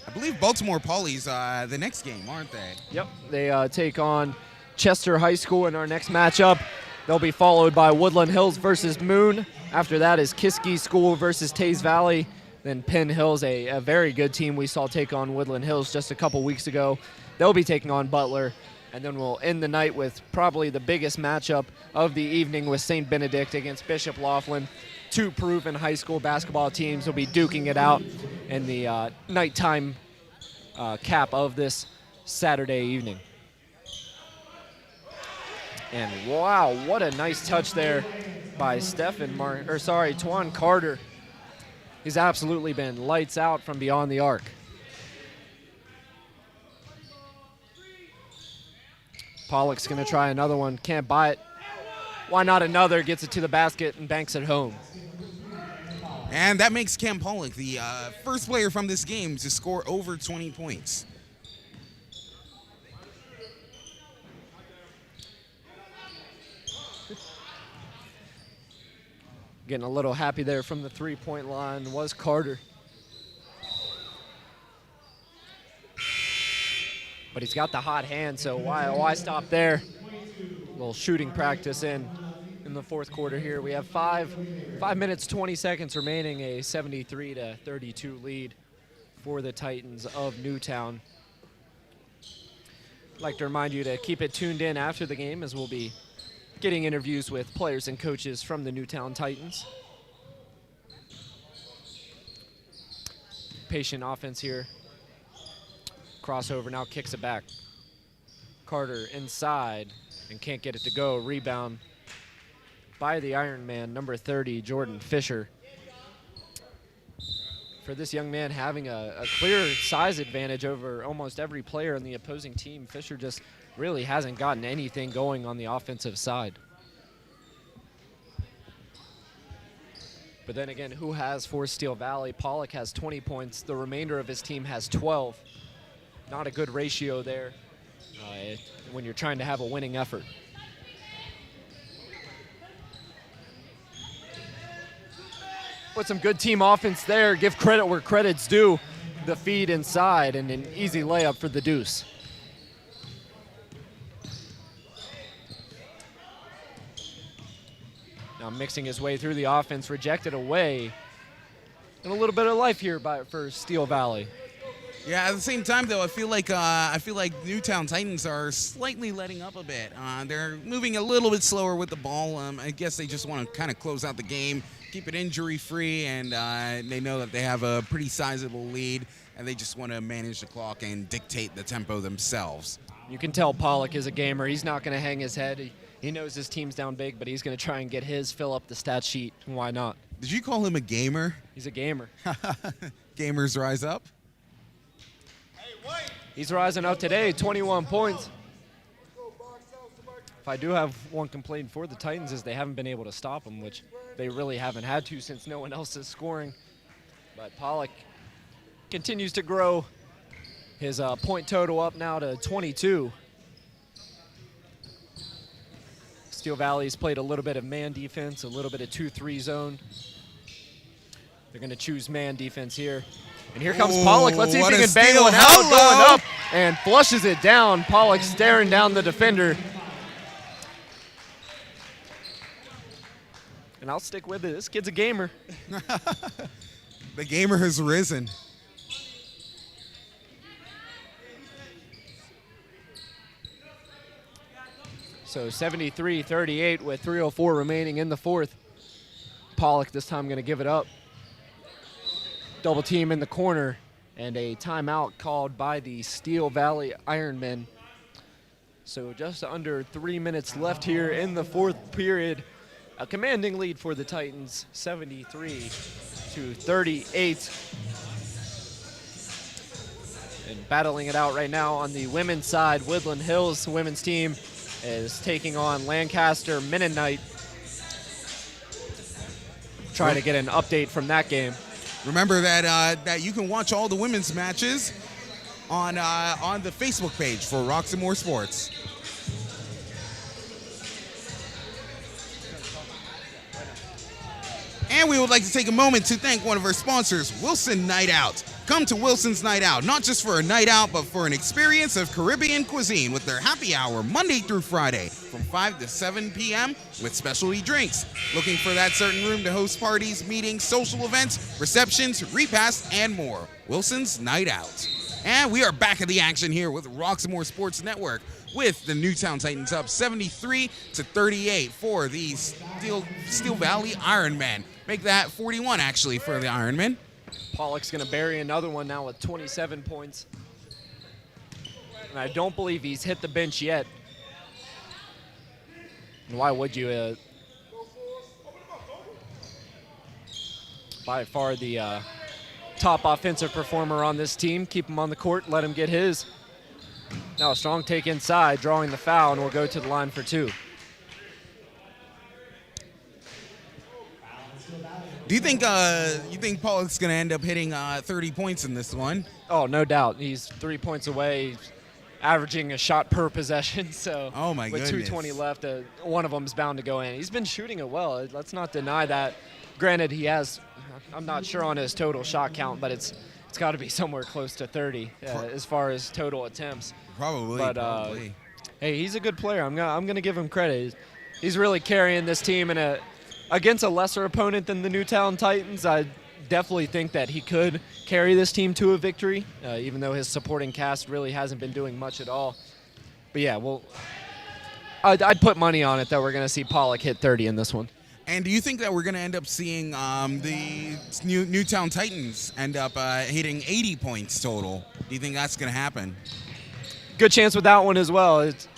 I believe Baltimore Poly's the next game, aren't they? Yep, they take on Chester High School in our next matchup. They'll be followed by Woodland Hills versus Moon. After that is Kiski School versus Taze Valley. Then Penn Hills, a very good team we saw take on Woodland Hills just a couple weeks ago. They'll be taking on Butler. And then we'll end the night with probably the biggest matchup of the evening with St. Benedict against Bishop Laughlin. Two proven high school basketball teams will be duking it out in the nighttime cap of this Saturday evening. And wow, what a nice touch there by Twan Carter. He's absolutely been lights out from beyond the arc. Pollock's gonna try another one, can't buy it. Why not another, gets it to the basket and banks it home. And that makes Cam Pollock the first player from this game to score over 20 points. Getting a little happy there from the three-point line was Carter. But he's got the hot hand, so why stop there? A little shooting practice in the fourth quarter here. We have 5 minutes, 20 seconds remaining, a 73-32 lead for the Titans of Newtown. I'd like to remind you to keep it tuned in after the game, as we'll be getting interviews with players and coaches from the Newtown Titans. Patient offense here. Crossover, now kicks it back. Carter inside and can't get it to go. Rebound by the Iron Man, number 30, Jordan Fisher. For this young man having a clear size advantage over almost every player on the opposing team, Fisher just really hasn't gotten anything going on the offensive side. But then again, who has for Steel Valley? Pollock has 20 points. The remainder of his team has 12. Not a good ratio there when you're trying to have a winning effort. But some good team offense there. Give credit where credit's due. The feed inside and an easy layup for the Deuce. Now mixing his way through the offense, rejected away. And a little bit of life here for Steel Valley. Yeah, at the same time, though, I feel like Newtown Titans are slightly letting up a bit. They're moving a little bit slower with the ball. I guess they just want to kind of close out the game, keep it injury-free, and they know that they have a pretty sizable lead, and they just want to manage the clock and dictate the tempo themselves. You can tell Pollock is a gamer. He's not going to hang his head. He knows his team's down big, but he's going to try and get his, fill up the stat sheet. Why not? Did you call him a gamer? He's a gamer. Gamers rise up. He's rising up today, 21 points. If I do have one complaint for the Titans is they haven't been able to stop him, which they really haven't had to since no one else is scoring. But Pollock continues to grow his point total up now to 22. Steel Valley's played a little bit of man defense, a little bit of 2-3 zone. They're going to choose man defense here. And here comes Pollock. Let's see if he can bang one out, going up, and flushes it down. Pollock staring down the defender. And I'll stick with it. This kid's a gamer. The gamer has risen. So 73-38 with 3:04 remaining in the fourth. Pollock this time going to give it up. Double team in the corner, and a timeout called by the Steel Valley Ironmen. So just under 3 minutes left here in the fourth period. A commanding lead for the Titans, 73-38. And battling it out right now on the women's side, Woodland Hills women's team is taking on Lancaster Mennonite. Try to get an update from that game. Remember that you can watch all the women's matches on the Facebook page for Rocks and More Sports. And we would like to take a moment to thank one of our sponsors, Wilson Night Out. Come to Wilson's Night Out, not just for a night out, but for an experience of Caribbean cuisine with their happy hour Monday through Friday from 5 to 7 p.m. with specialty drinks. Looking for that certain room to host parties, meetings, social events, receptions, repasts, and more. Wilson's Night Out. And we are back at the action here with Rocks and More Sports Network with the Newtown Titans up 73-38 for the Steel Valley Ironmen. Make that 41 actually for the Ironmen. Pollock's going to bury another one now with 27 points. And I don't believe he's hit the bench yet. And why would you? By far the top offensive performer on this team. Keep him on the court, let him get his. Now a strong take inside, drawing the foul, and we'll go to the line for two. Do you think Pollock's going to end up hitting 30 points in this one? Oh, no doubt. He's 3 points away, averaging a shot per possession. So oh my with goodness. 2:20 left, one of them is bound to go in. He's been shooting it well. Let's not deny that. Granted, he has, I'm not sure on his total shot count, but it's got to be somewhere close to 30 as far as total attempts. Probably. But probably. Hey, he's a good player. I'm gonna give him credit. He's really carrying this team against a lesser opponent than the Newtown Titans. definitely think that he could carry this team to a victory, even though his supporting cast really hasn't been doing much at all. But yeah, well, I'd put money on it that we're going to see Pollock hit 30 in this one. And do you think that we're going to end up seeing the Newtown Titans end up hitting 80 points total? Do you think that's going to happen? Good chance with that one as well. It's,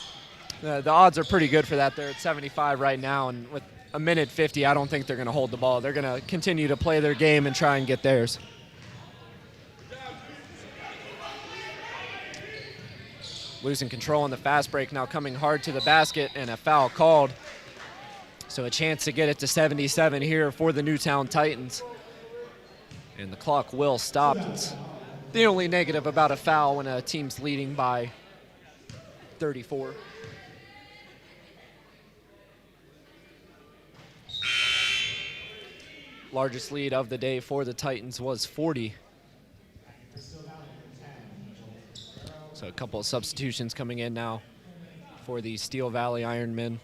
the odds are pretty good for that. They're at 75 right now, and with a minute 50, I don't think they're going to hold the ball. They're going to continue to play their game and try and get theirs. Losing control on the fast break, now coming hard to the basket, and a foul called. So a chance to get it to 77 here for the Newtown Titans. And the clock will stop. It's the only negative about a foul when a team's leading by 34. Largest lead of the day for the Titans was 40. So a couple of substitutions coming in now for the Steel Valley Ironmen.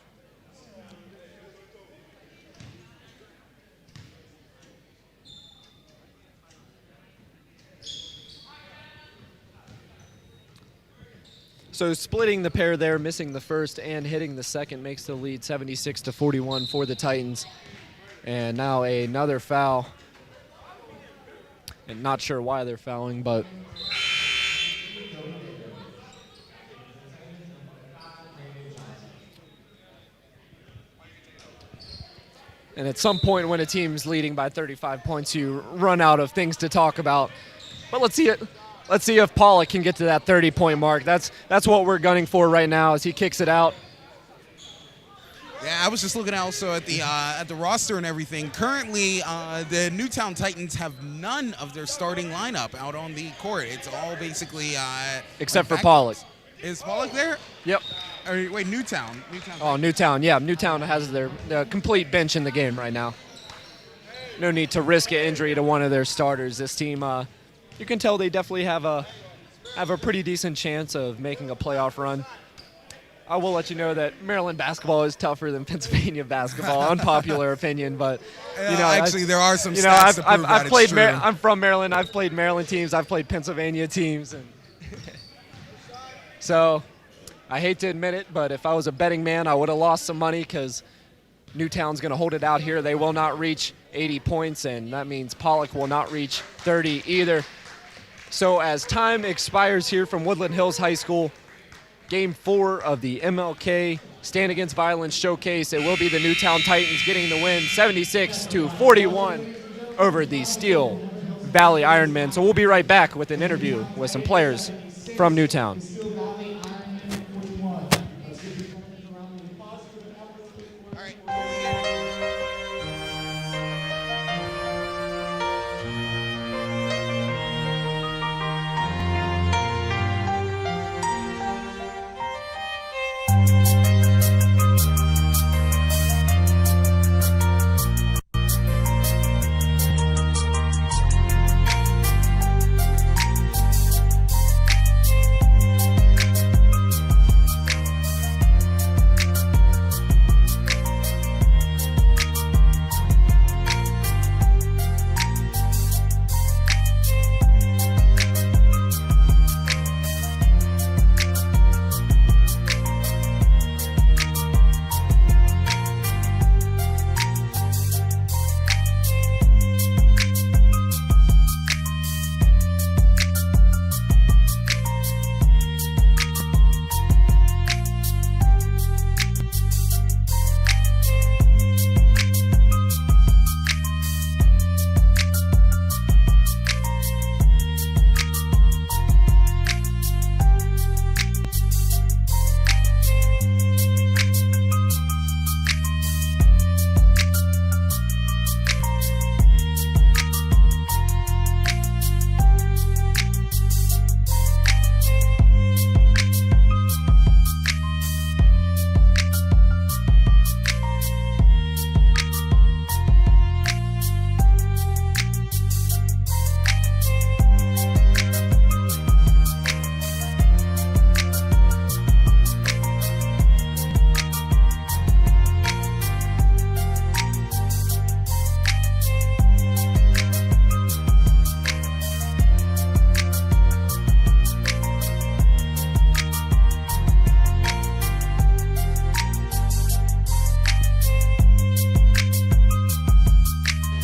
So splitting the pair there, missing the first and hitting the second makes the lead 76-41 for the Titans. And now another foul. And not sure why they're fouling, but and at some point when a team's leading by 35 points, you run out of things to talk about. But let's see it. Let's see if Pollock can get to that 30-point mark. That's what we're gunning for right now as he kicks it out. Yeah, I was just looking also at the roster and everything. Currently, the Newtown Titans have none of their starting lineup out on the court. It's all basically except for Pollock. Is Pollock there? Yep. Or, wait, Newtown. Oh, Newtown. Yeah, Newtown has their complete bench in the game right now. No need to risk an injury to one of their starters. This team, you can tell they definitely have a pretty decent chance of making a playoff run. I will let you know that Maryland basketball is tougher than Pennsylvania basketball. Unpopular opinion, but actually, there are some stats to prove that it's true. I'm from Maryland. I've played Maryland teams. I've played Pennsylvania teams, and so I hate to admit it, but if I was a betting man, I would have lost some money because Newtown's going to hold it out here. They will not reach 80 points, and that means Pollock will not reach 30 either. So as time expires here from Woodland Hills High School, Game 4 of the MLK Stand Against Violence Showcase, it will be the Newtown Titans getting the win 76-41 over the Steel Valley Ironmen. So we'll be right back with an interview with some players from Newtown.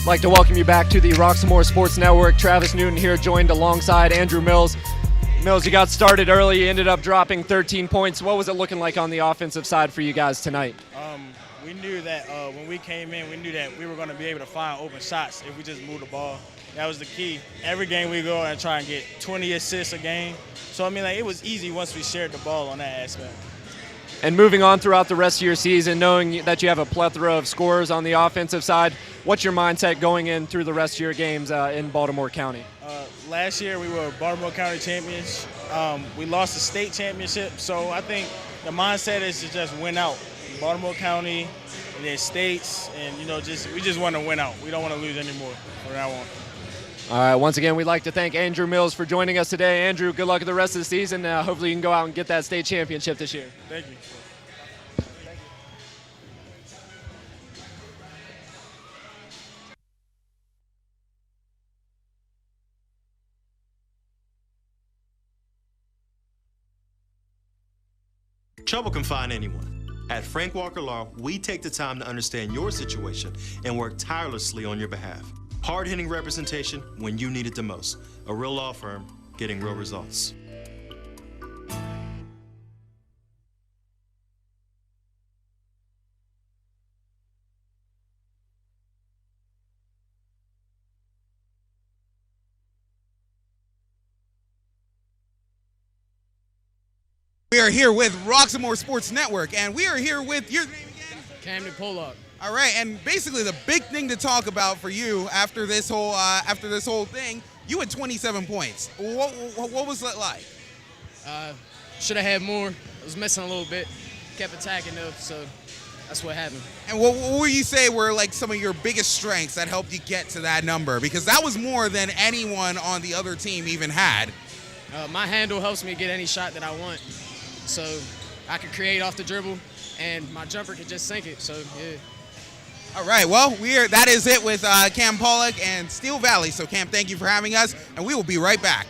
I'd like to welcome you back to the Roxamore Sports Network. Travis Newton here, joined alongside Andrew Mills. Mills, you got started early, you ended up dropping 13 points. What was it looking like on the offensive side for you guys tonight? We knew that when we came in, we knew that we were going to be able to find open shots if we just moved the ball. That was the key. Every game we go and try and get 20 assists a game. So, I mean, like, it was easy once we shared the ball on that aspect. And moving on throughout the rest of your season, knowing that you have a plethora of scorers on the offensive side, what's your mindset going in through the rest of your games in Baltimore County? Last year we were Baltimore County champions. We lost the state championship, so I think the mindset is to just win out. Baltimore County, and then states, and we just want to win out. We don't want to lose anymore from now on. All right, once again, we'd like to thank Andrew Mills for joining us today. Andrew, good luck with the rest of the season. Hopefully you can go out and get that state championship this year. Thank you. Trouble can find anyone. At Frank Walker Law, we take the time to understand your situation and work tirelessly on your behalf. Hard-hitting representation when you need it the most. A real law firm getting real results. We are here with Roxamore Sports Network, and we are here with your name again? Camden Pollock. All right, and basically the big thing to talk about for you after this whole thing, you had 27 points. What was that like? Should have had more. I was missing a little bit. Kept attacking though, so that's what happened. And what would you say were like some of your biggest strengths that helped you get to that number? Because that was more than anyone on the other team even had. My handle helps me get any shot that I want. So I can create off the dribble, and my jumper can just sink it. So, yeah. All right, well, that is it with Cam Pollock and Steel Valley. So, Cam, thank you for having us, and we will be right back.